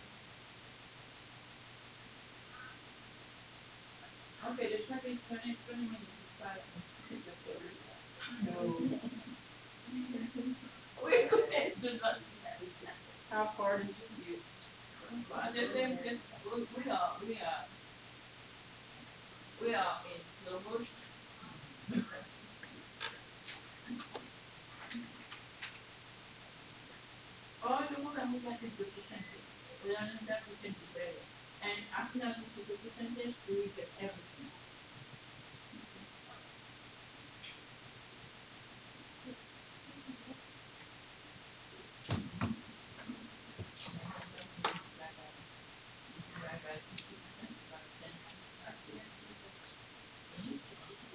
okay, the 20 minutes is passing. It's okay. No. We couldn't do nothing. How far did you get? But the same, this, we are in slow motion. All the moment we got to the percentage. Learning that we can do better. And as soon as we put the percentage, we will get everything.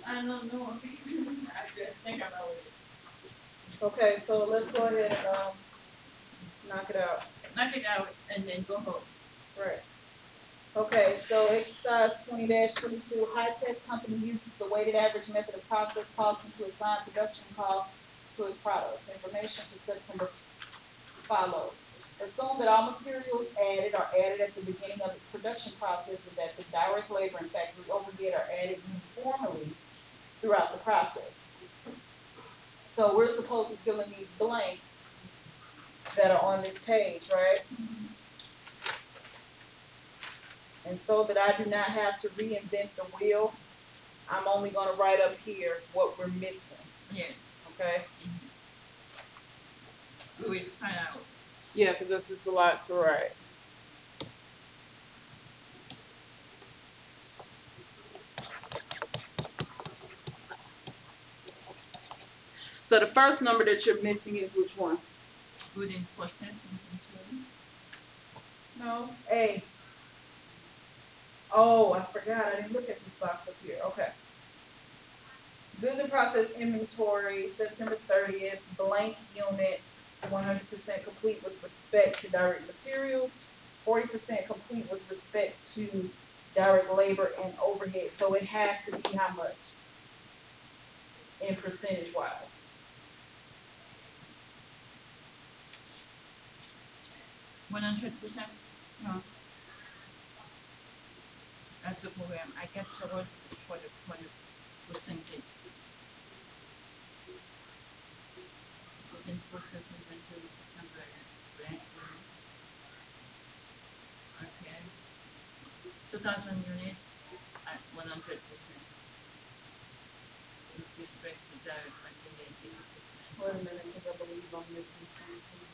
I don't know. I just think about it. Okay, so let's go ahead and knock it out. Knock it out and then go home. Right. Okay, so exercise 20-22, high-tech company uses the weighted average method of process costing to assign production costs to its products. Information for September follows. Assume that all materials added are added at the beginning of its production process and that the direct labor and factory overhead are added uniformly throughout the process. So we're supposed to fill in these blanks that are on this page, right? And so that I do not have to reinvent the wheel, I'm only gonna write up here what we're missing, Yes. okay? We will find out. Yeah, because that's just a lot to write. So the first number that you're missing is which one? Good in process inventory. No, A. Oh, I forgot. I didn't look at this box up here. Okay. Goods in process inventory, September 30th, blank unit, 100% complete with respect to direct materials, 40% complete with respect to direct labor and overhead. So it has to be how much in percentage wise? 100%. No, that's the program. I capture what for the percentage. Good in process inventory September blank unit. Okay. 2,000 unit at 100%. With respect to direct material 80%. Wait a minute, because I believe I'm missing something.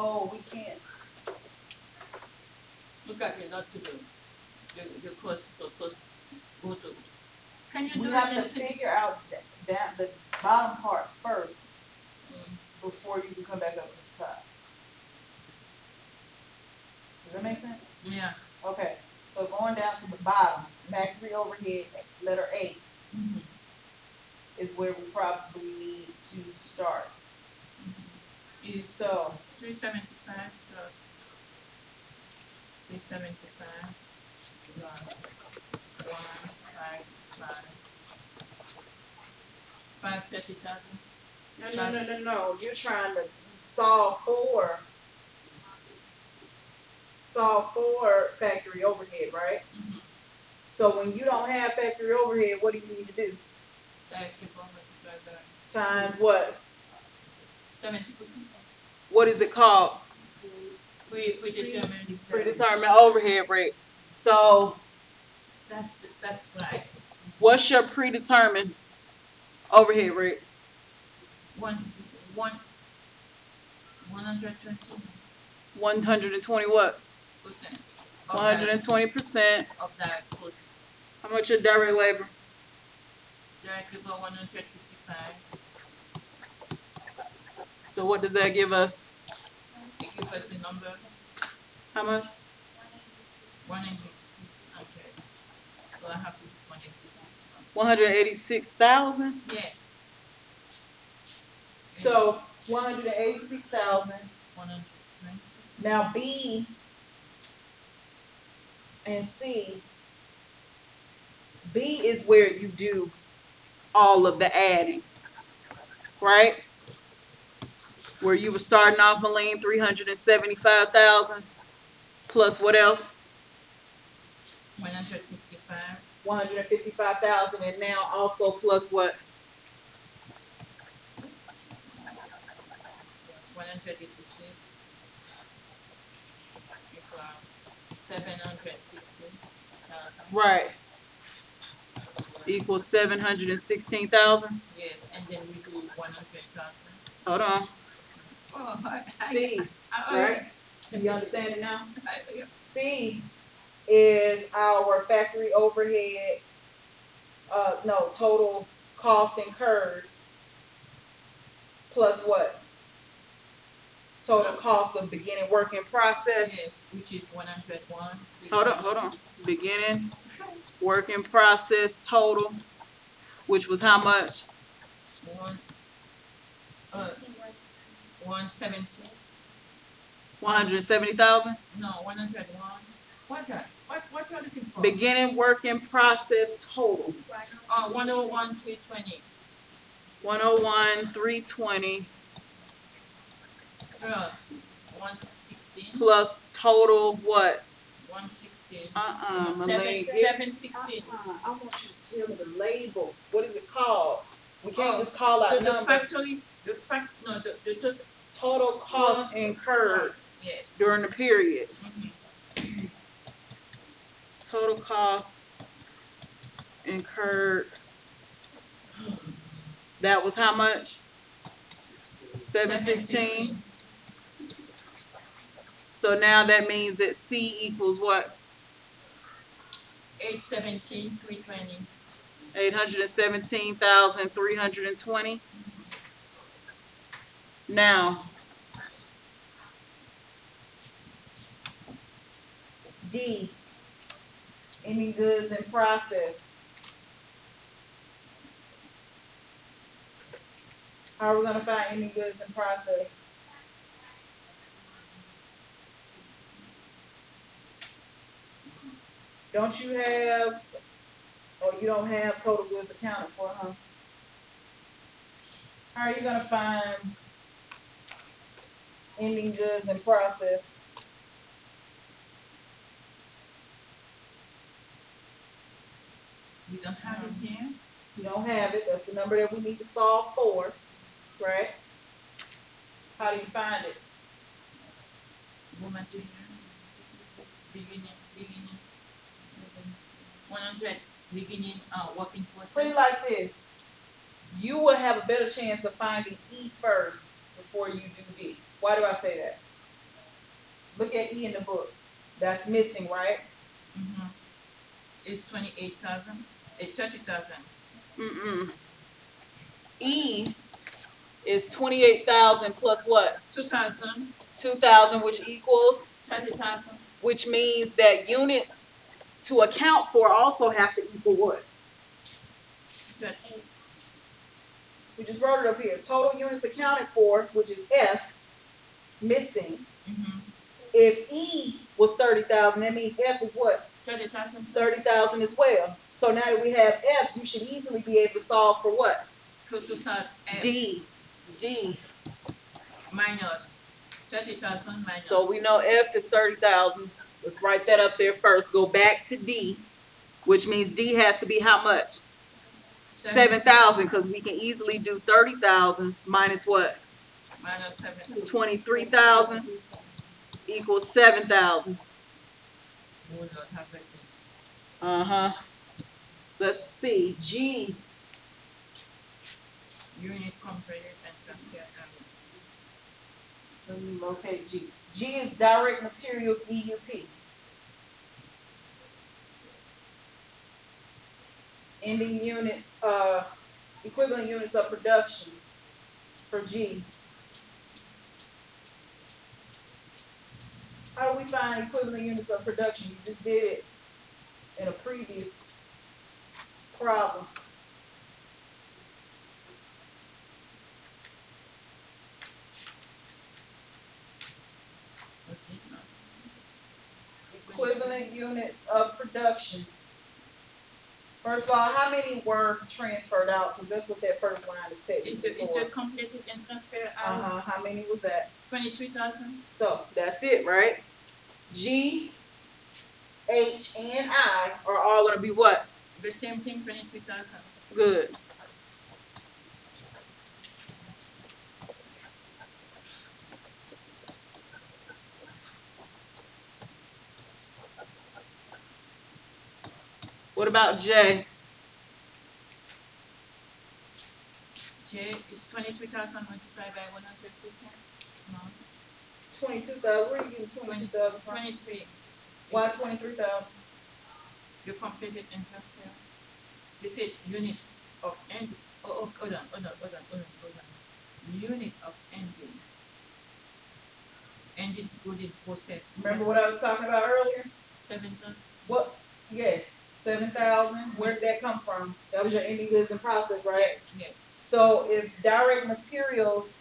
Oh, we can't. Look at it, not to the cost for cost go to. Can you do We it have in to six? figure out that the bottom part first Mm. before you can come back up to the top. Does that make sense? Yeah. Okay, so going down to the bottom, factory overhead, letter A, Mhm. is where we probably need to start. Is So, 375 plus 375 plus 155 530,000. no. You're trying to solve for factory overhead, right? Mm-hmm. So when you don't have factory overhead, what do you need to do? Keep on multiply by Times what? 70%. What is it called? Predetermined. Predetermined overhead rate. So That's right. what's your predetermined overhead rate? One 120%. 120 what? 120% Of that cost. How much your direct labor? Direct labor 155. So what does that give us? It gives us the number How much? 18600. So I have to put 186. 186,000. Yes. So 186,000. 120. Now B and C. B is where you do all of the adding, right? Where you were starting off, Malene, 375,000 plus what else? 155. 155,000, and now also plus what? 186 equal 716,000. Right. Equals 716,000. Yes, and then we do 100,000. Hold on. Oh, C, right? You understand it now? I, C is our factory overhead, no, total cost incurred plus what? Total cost of beginning work in process. Yes, which is 101. Hold on. Beginning work in process total, which was how much? One, 170. 170,000. No, 101. What's that? What you're looking for? Beginning work in process total. 101, 320. 101, 320 Plus 116. plus total what? 116. Malay. 716. I want you to tell me the label. What is it called? We can't just call out the numbers. factory, the Total cost incurred yes. during the period. Mm-hmm. Total cost incurred. That was how much? 716. So now that means that C equals what? 817, 320. 817,320. Now, D, any goods in process. How are we gonna find any goods in process? Don't you have, or you don't have total goods accounted for, huh? How are you gonna find ending goods in process? We don't have it here. You don't have it. That's the number that we need to solve for, right? How do you find it? Raw material. Beginning. 100. Beginning working process. Put it like this. You will have a better chance of finding E first before you do D. Why do I say that? Look at E in the book. That's missing, right? Mm-hmm. It's 28,000. It's 30,000. E is 28,000 plus what? 2,000. 2,000, which equals 30,000. which means that units to account for also have to equal what? That We just wrote it up here. Total units accounted for, which is F, missing. If E was 30,000, that means F is what? 30,000. 30,000 as well. So now that we have F, you should easily be able to solve for what? To solve F D. minus 30,000 minus. So we know F is 30,000. Let's write that up there first. Go back to D, which means D has to be how much? 7,000, because we can easily do 30,000 minus what? Minus 7. 23,000 equals 7,000. Will not have it. Uh-huh. Let's see. G. Unit completed and transfer Let me locate G. G is direct materials EUP. Ending unit, equivalent units of production for G. How do we find equivalent units of production? You just did it in a previous problem. Equivalent units of production. First of all, how many were transferred out? Because that's what that first line is taking. Is it completed and transferred out? How many was that? 23,000. So that's it, right? G, H, and I are all going to be what? The same thing, 23,000. Good. What about J? J is 23,000 multiplied by 100%. No. 22,000. Where are you getting 22,000 from? 23. Why 23,000? You completed and transferred. This is unit of ending. Oh, hold on. Unit of ending. Ending good process. Remember what I was talking about earlier? 7,000. What? Yes. 7,000. Where did that come from? That was your ending goods in process, right? Yes. So if direct materials,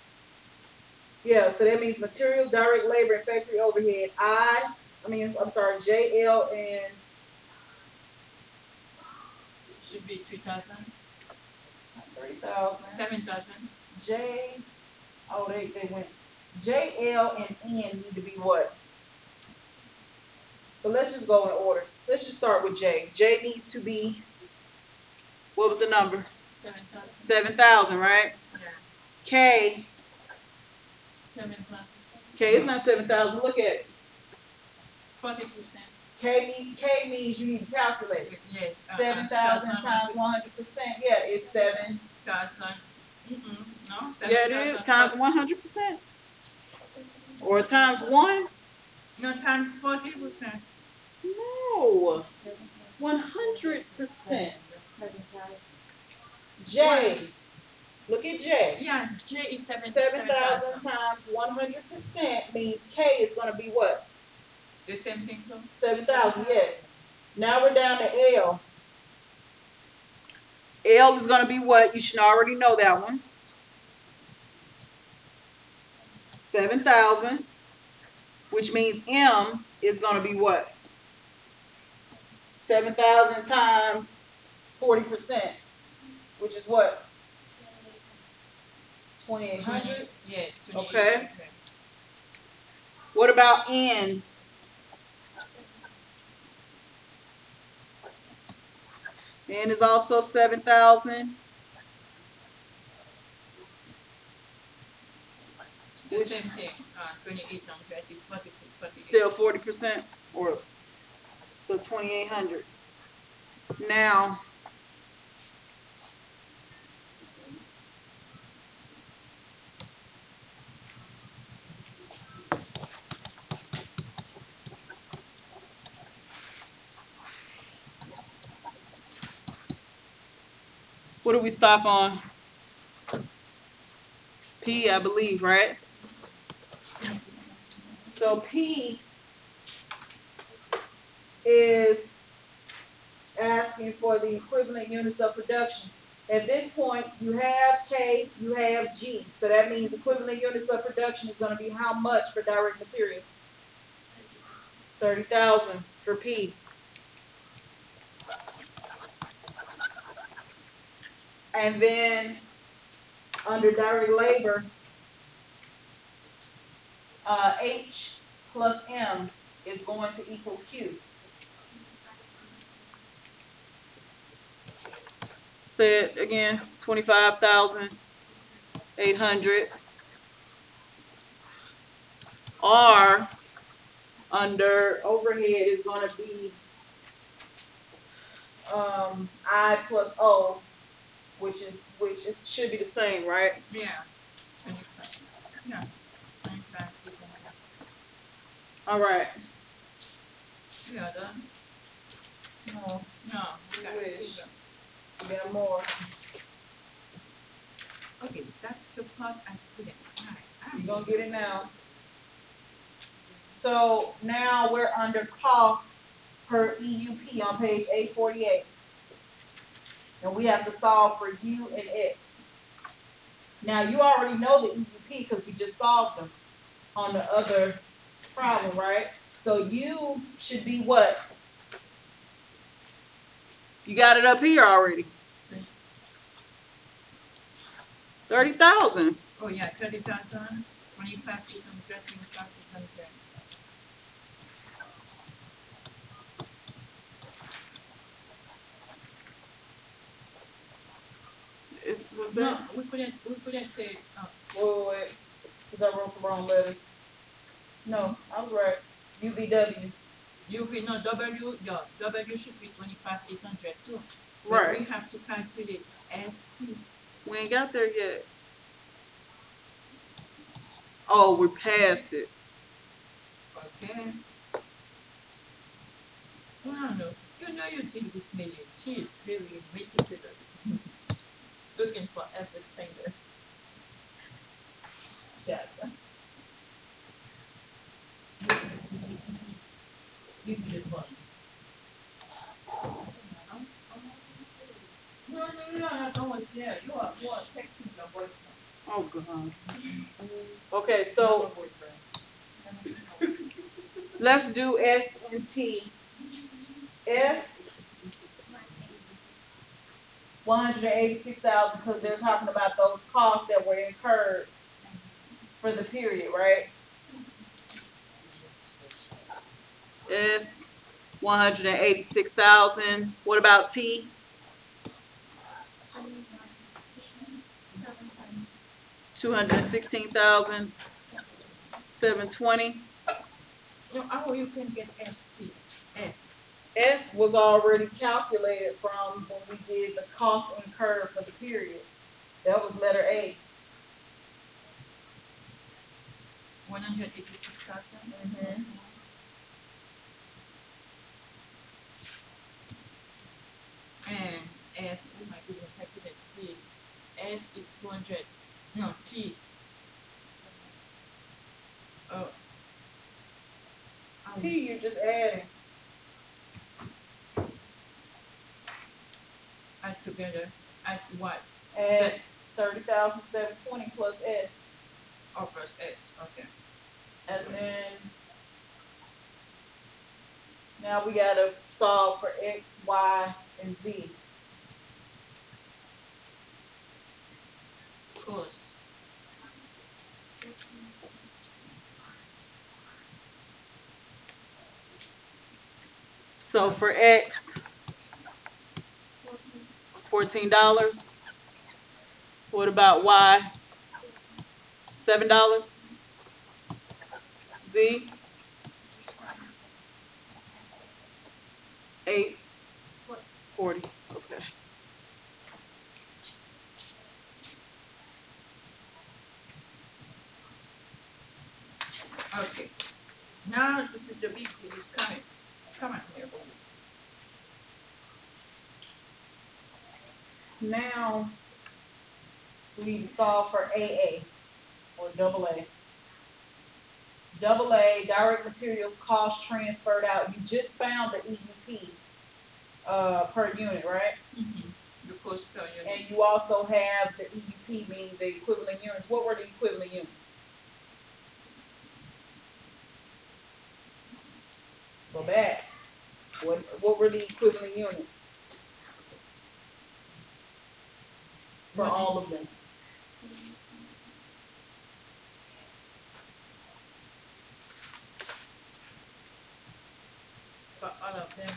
yeah, so that means materials, direct labor, and factory overhead. I'm sorry, JL and Should be 3,000. 3,000. 7,000. J, oh, they went. JL and N need to be what? But let's just go in order. Let's just start with J. J needs to be, what was the number? 7,000. 7,000, right? Yeah. K, 7,000. K, it's not 7,000. Look at it. 40%. K means you need to calculate it. Yes. 7,000 times 100%. Yeah, it's 7,000. 7,000. No. 7, Yeah, it is times 100%. Or times 1. No, times 40%. No. 100%. J. Look at J. Yeah, J is 7,000 times 100% means K is going to be what? The same thing too? 7,000, yes. Now we're down to L. L is going to be what? You should already know that one. 7,000, which means M is going to be what? 7,000 times 40%, which is what? 2,800? Yes. Okay. What about N? N is also 7,000. The same thing. 2,800 is 40. Still 40%, or so 2,800. Now, what do we stop on? P, I believe, right? So P is asking for the equivalent units of production. At this point, you have K, you have G. So that means equivalent units of production is going to be how much for direct materials? 30,000 for P. And then under direct labor, H plus M is going to equal Q. Say it again, 25,800. R under overhead is going to be I plus O, which should be the same, right? Yeah. 25. Yeah. 25, 600. All right. You are done? No, No. We got wish. figure. we got more. Okay, that's the part I couldn't find. You're gonna get it now. So now we're under cost per EUP on page 848. And we have to solve for U and X. Now you already know the EUP because we just solved them on the other problem, right? So U should be what? You got it up here already. 30,000. Oh yeah, 30,000, 25, 600, 25, 600. Was No, that? we couldn't say. Wait. Because I wrote the wrong letters. No, I was right. UVW. UV, no, W should be 25, 800 too. But Right. we have to calculate ST. We ain't got there yet. Oh, we're past it. Okay. No. You know you deal with me. She is very meticulous. Looking for everything there. Yeah. Give me the phone. No, I don't want to hear. You are texting your boyfriend. Oh, God. Okay, so let's do S and T. S, 186,000, because they're talking about those costs that were incurred for the period, right? S, 186,000. What about T? 216,720. No, how you can get ST? S. S was already calculated from when we did the cost incurred for the period. That was letter A. 186,000. Mm-hmm. And S, oh my goodness, I couldn't see. S is 200. No, T. Oh. T, you're just adding. Add together. Add what? Add 30,720 plus S. Oh, plus S. Okay. And then now we gotta solve for X, Y, and Z. Cool. So for X, $14. What about Y? $7. Z, 8.40. Okay. Okay. Now this is the big deal is coming. Come on here. Now we need to solve for AA or double A. AA, direct materials cost transferred out. You just found the EUP per unit, right? Mm-hmm. The cost per unit. And you also have the EUP, meaning the equivalent units. What were the equivalent units? Go back. What were the equivalent units for all of them? For all of them.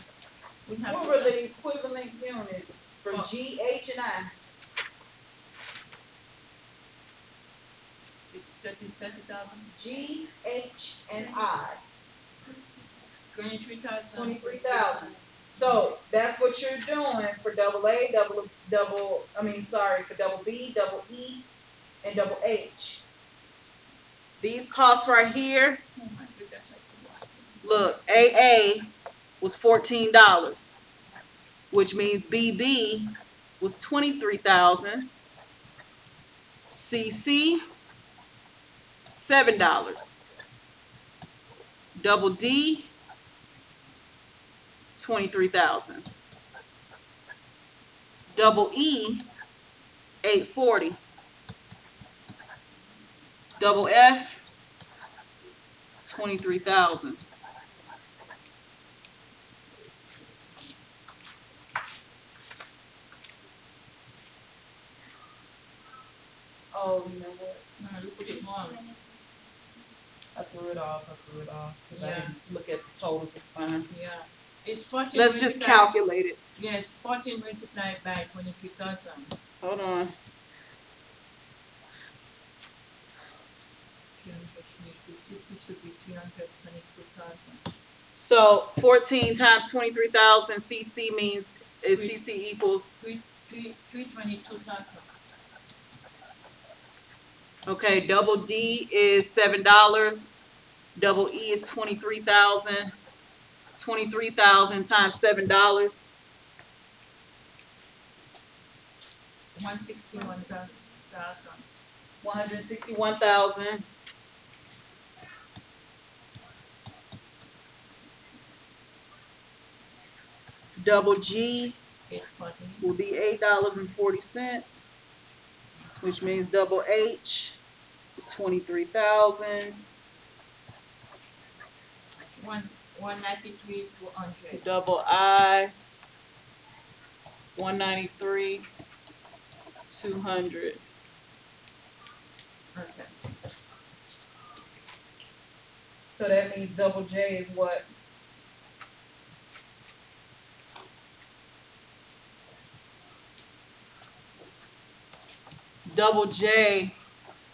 We have What to were the equivalent units for Oh. G, H, and I? 30,000. G, H, and I. 23,000. 23,000. So that's what you're doing for AA, for double B, double E, and double H. These costs right here, Oh my goodness, I forgot. look, AA was $14, which means BB was 23,000, CC $7, double D 23,000, double E 840, double F 23,000. Oh, you know what? No, you put it more. I threw it off. Because I Yeah. didn't look at the totals. It's fine. Yeah. It's 14 Let's just multiplied. calculate it. Yes, 14 multiplied by 23,000. Hold on. 322. Should be 322,000. So 14 times 23,000 CC means CC equals 322,000. okay. Double D is $7. Double E is 23,000. 23,000 times $7. 161,000. 161,000. Double G 840. will be $8.40, which means double H is 23,000. 193, 200. Double I 193, 200. Okay. So that means double J is what? Double J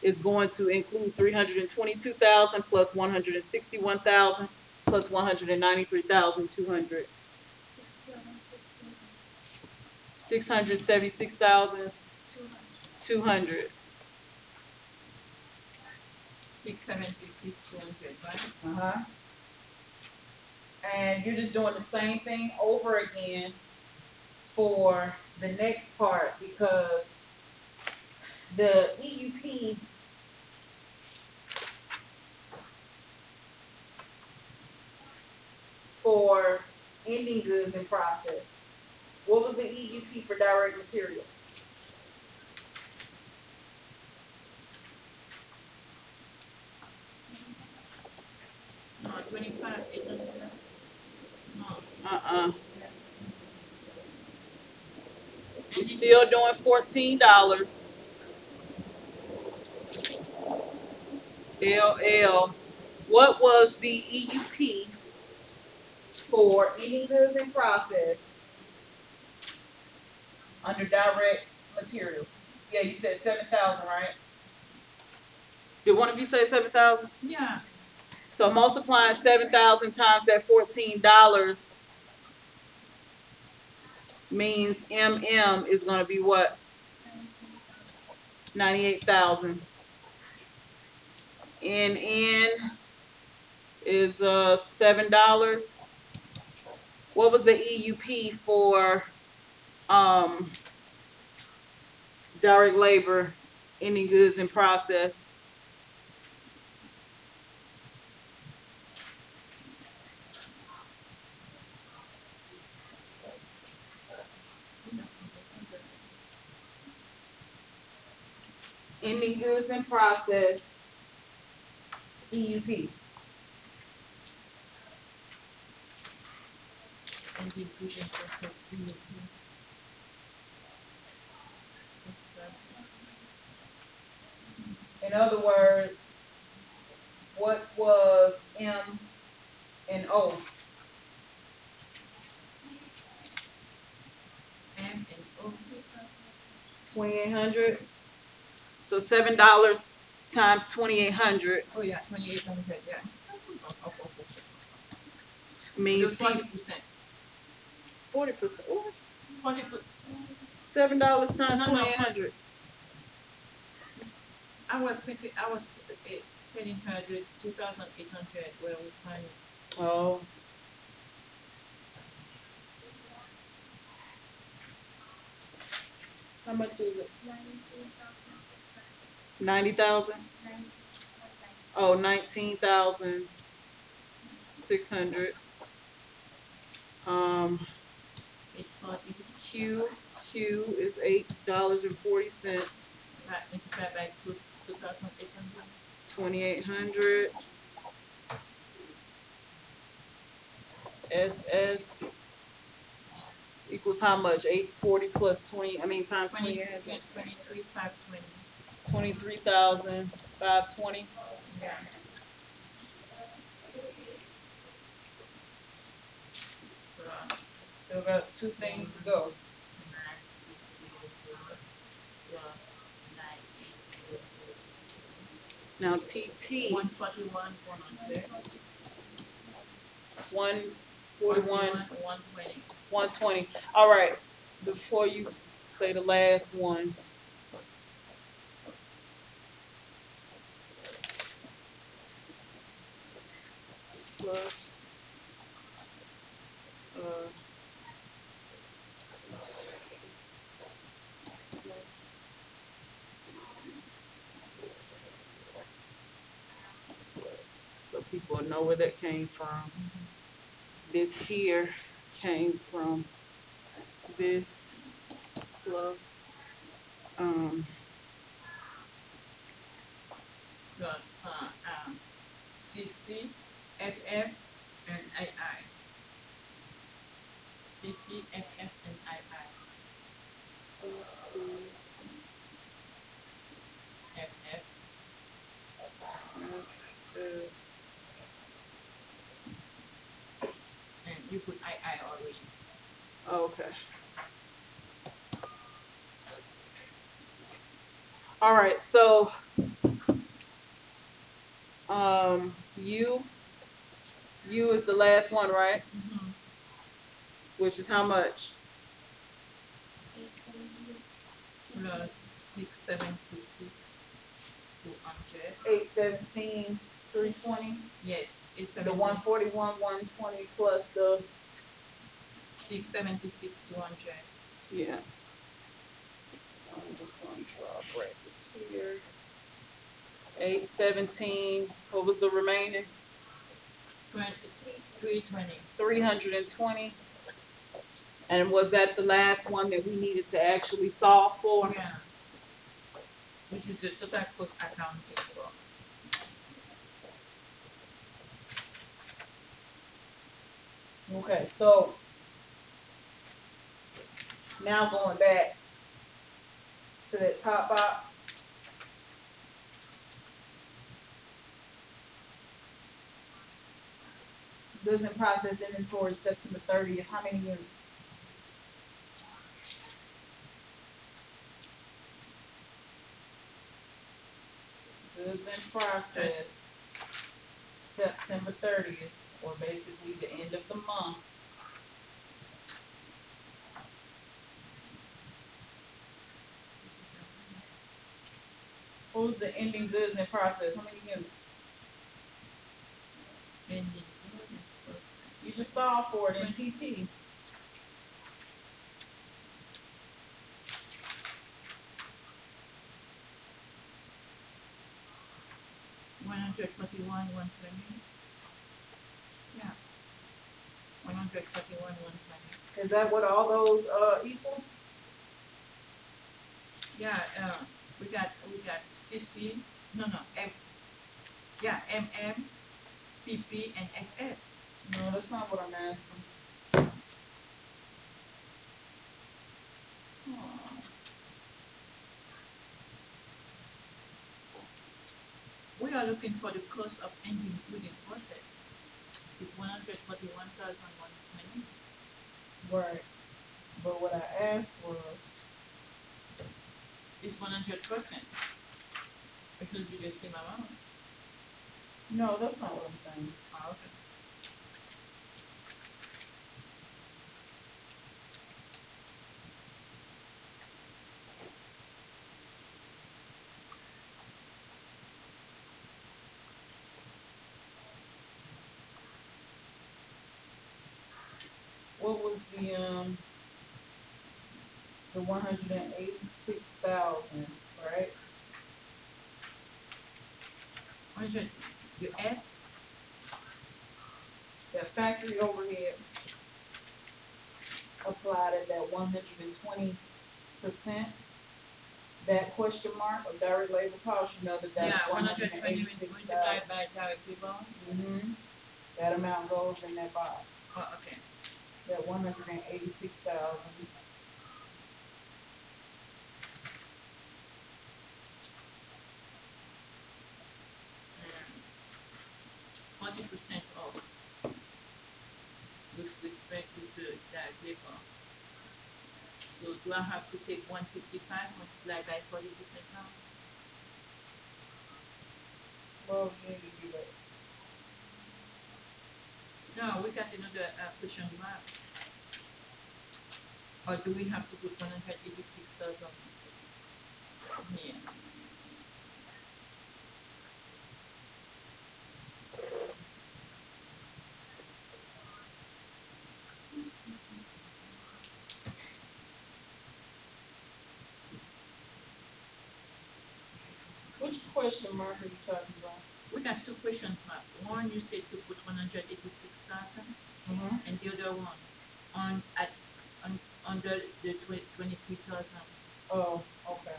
is going to include 322,000 plus 161,000 plus 193,200. 676,200. 676, 200, right? Uh-huh. And you're just doing the same thing over again for the next part because the EUP for ending goods in process. What was the EUP for direct materials? No, 25, 800. No. We're still doing $14. LL. What was the EUP for ending goods in process under direct materials? Yeah, you said 7,000, right? Did one of you say 7,000? Yeah. So multiplying 7,000 times that $14 means MM is going to be what? 98,000. NN is $7. What was the EUP for direct labor, ending goods in process? Ending goods in process, EUP. And the good and process EUP. In other words, what was M and O? M and O. 2,800. So $7 times 2,800 Oh yeah, 2,800, yeah. means 40%. 40%. What? 40%. $7 times No, 2,800. I was thinking, I was 1,800, 2,800, where we find it. Oh. How much is it? 90,000. Oh, 19,600. Um, 840, Q is $8.40. multiplied by 2,800. 2,800. SS equals how much? 840 plus 20. I mean times 2,800. 23,520. 23,520. Yeah. Plus Still got two things to go. 9,600 plus 9,800. Now TT 141, 100. 141, 120. 120. All right. Before you say the last one, plus so people know where that came from. This here came from this plus Plus CC, FF, and II. CC, FF, and II. CC, FF. And you put II already. okay. All right, so U is the last one, right? Mm-hmm. Which is how much? Plus 676, 200. 817, 320. Yes, it's The 141, 120 plus the 676, 200. yeah. I'm just gonna draw a bracket here. 817. What was the remaining? 320. 320. And was that the last one that we needed to actually solve for? Yeah. Which is the total cost accounted for. Okay, so now going back to that top box. Goods in process inventory September 30th. How many units? Goods in process September 30th, or basically the end of the month. Who's the ending goods in process? How many units? Ending good and process. You just solved for it in TT. 141, 120. Yeah. 141, 120. Is that what all those equal? Yeah, we got CC, no, M, yeah, MM, PP, and FF. No, that's not what I'm asking. Oh. We are looking for the cost of ending including process. It's 141,120. Right. But what I asked was, It's 100%. Because you just came around. no, that's not what I'm saying. Ah, okay. What was the 186,000, right? 100. You ask? That factory overhead applied at that 120%. That question mark of direct labor cost, you know that that's Yeah, 120 multiplied 186,000. by direct labor. That amount goes in that box. Oh, okay. That 186,000. 40% off with respect to the direct labor. So do I have to take 155 multiplied by 40% now? Well, you need to do that. No, we got another question mark. Or do we have to put 186,000 here? Which question mark are you talking about? We got two question marks. One you said to put 186,000, and the other one on at on under the 23,000. Oh, okay.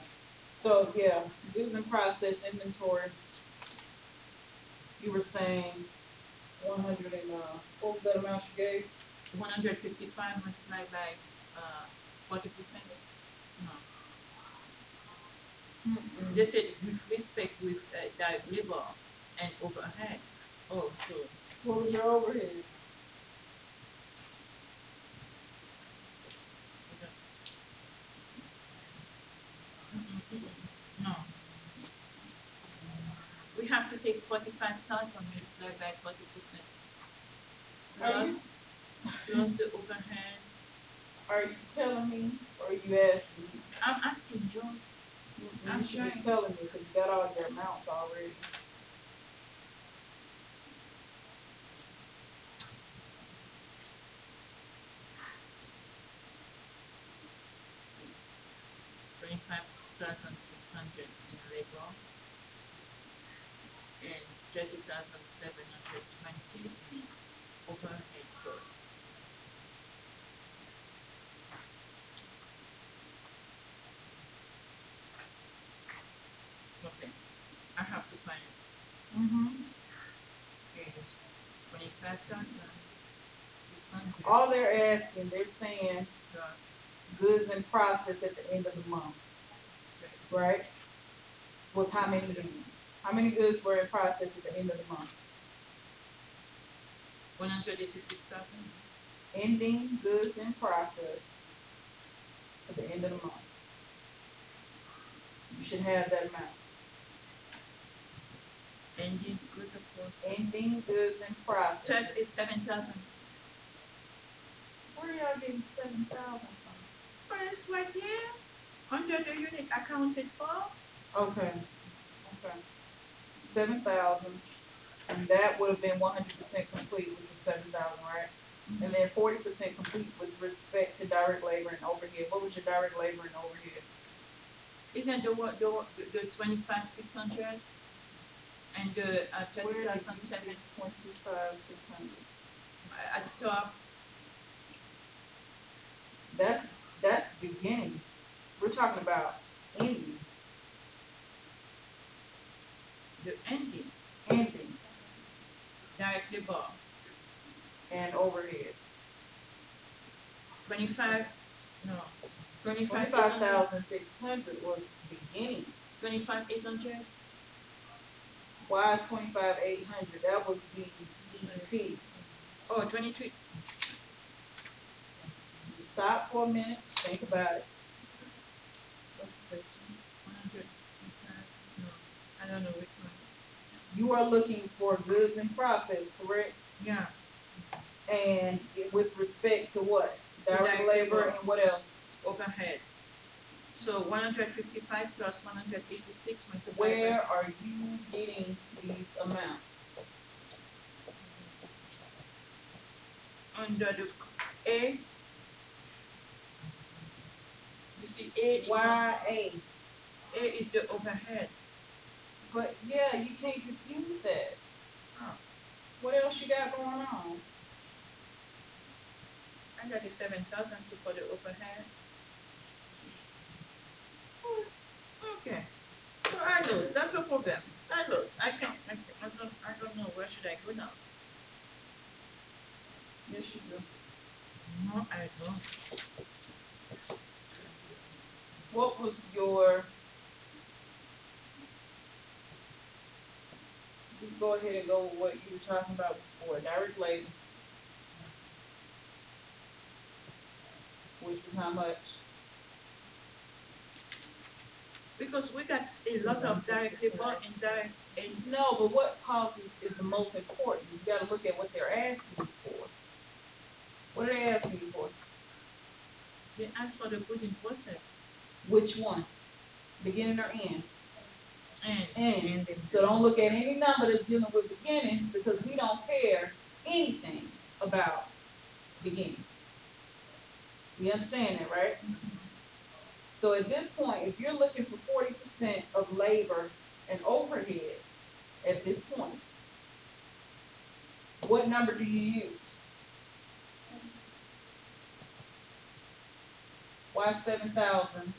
So yeah, goods in process inventory. You were saying 100 and what was that amount you gave? 155 multiplied by 40%. No, they said with respect with direct labor and overhead. Oh, so What was your overhead? no, we have to take 45,000 multiplied by 40%. Are you Plus the overhead. are you telling me or are you asking me? I'm asking John. You should be telling me because you got all your amounts already. $25,600 in labor and 30,720 in overhead cost. Okay, I have to find it. Is 25,600. All they're asking, they're saying goods in process at the end of the month, right? Was how many goods? How many goods were in process at the end of the month? 186,000. Ending goods in process at the end of the month. You should have that amount. Ending goods of course. Ending goods in process. Check is 7,000. Where are y'all getting 7,000 from? Well, it's right here. Under the unit accounted for. Okay. 7,000. And that would have been 100% complete, which was 7,000, right? And then 40% complete with respect to direct labor and overhead. What was your direct labor and overhead? Isn't the 25,600 and the 30,700 25,600. at the top? That's beginning. We're talking about ending. the ending, ending, direct labor, and overhead. 25, no, 25, 25,600 was beginning. 25,800, Why 25,800? That was the EP. oh, 23, Just stop for a minute, think about it. what's the question? 100, no, I don't know which one. You are looking for goods in process, correct? Yeah, And with respect to what? Direct Direct labor labor. and what else? overhead. So 155 plus 186 multiplied Where are you getting these amounts? by under the A. You see, A is Why A? A is the overhead. But yeah, you can't just use that. Oh, What else you got going on? I got the 7,000 to for the overhead. Okay. So I lose. That's a problem. I lose. I don't know. Where should I go now? Yes, you do. No, I don't. What was your, just go ahead and go with what you were talking about before, direct labor, which was how much? Because we got a lot of direct labor and direct and No, but what cost is the most important? You gotta look at what they're asking you for. What are they asking you for? they ask for the good in process. Which one? Beginning or end? And End. So don't look at any number that's dealing with beginning because we don't care anything about beginning. You understand that, right? So at this point, if you're looking for 40% of labor and overhead at this point, what number do you use? Why 7,000?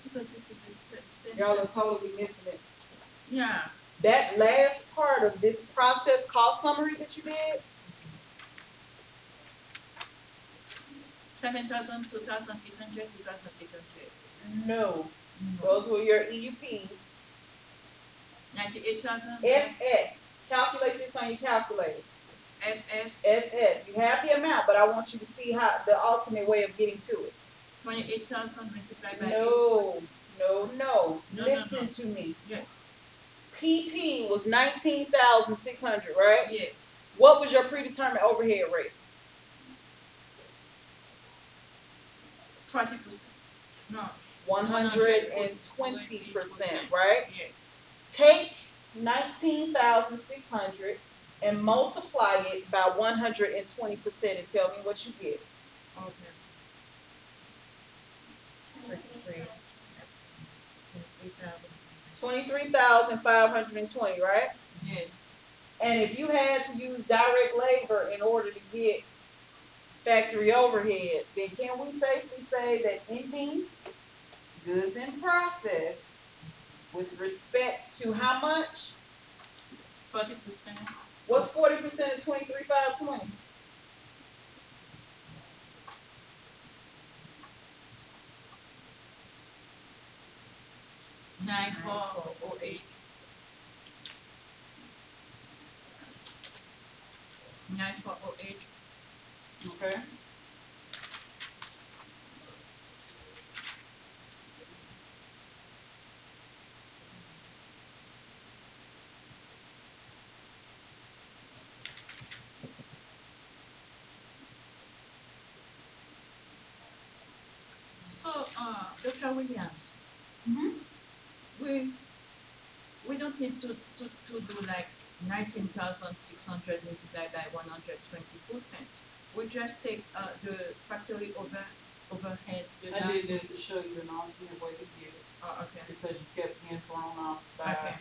because this is the same. Y'all are totally missing it. Yeah. That last part of this process cost summary that you did, 7,000, 2,800, 2,800. no. No. Those were your EUPs. 98,000. SS. Calculate this on your calculators. SS. SS. You have the amount, but I want you to see how the alternate way of getting to it. 28,000 multiplied by No, no, no. No, Listen no. to me. Yes. PP was 19,600, right? Yes. What was your predetermined overhead rate? 40%. No. 120%, right? Yes. Take 19,600 and multiply it by 120% and tell me what you get. Okay. 23,520, right? Yes. And if you had to use direct labor in order to get factory overhead, then can we safely say that ending goods in process with respect to how much? 40%. What's 40% of 23,520? 9408. 9408. Okay. So, Dr. Williams, Mm-hmm. we don't need to do like 19,600 multiplied by 120%. We just take the factory overhead. I did this to show you an alternate way to get it. Oh, okay. Because you kept being thrown off by Okay.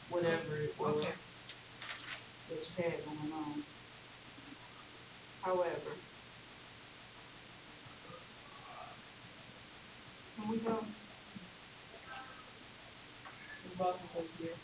whatever it was Okay. that you had going on. However, Can we go? Ms. Boston says yes.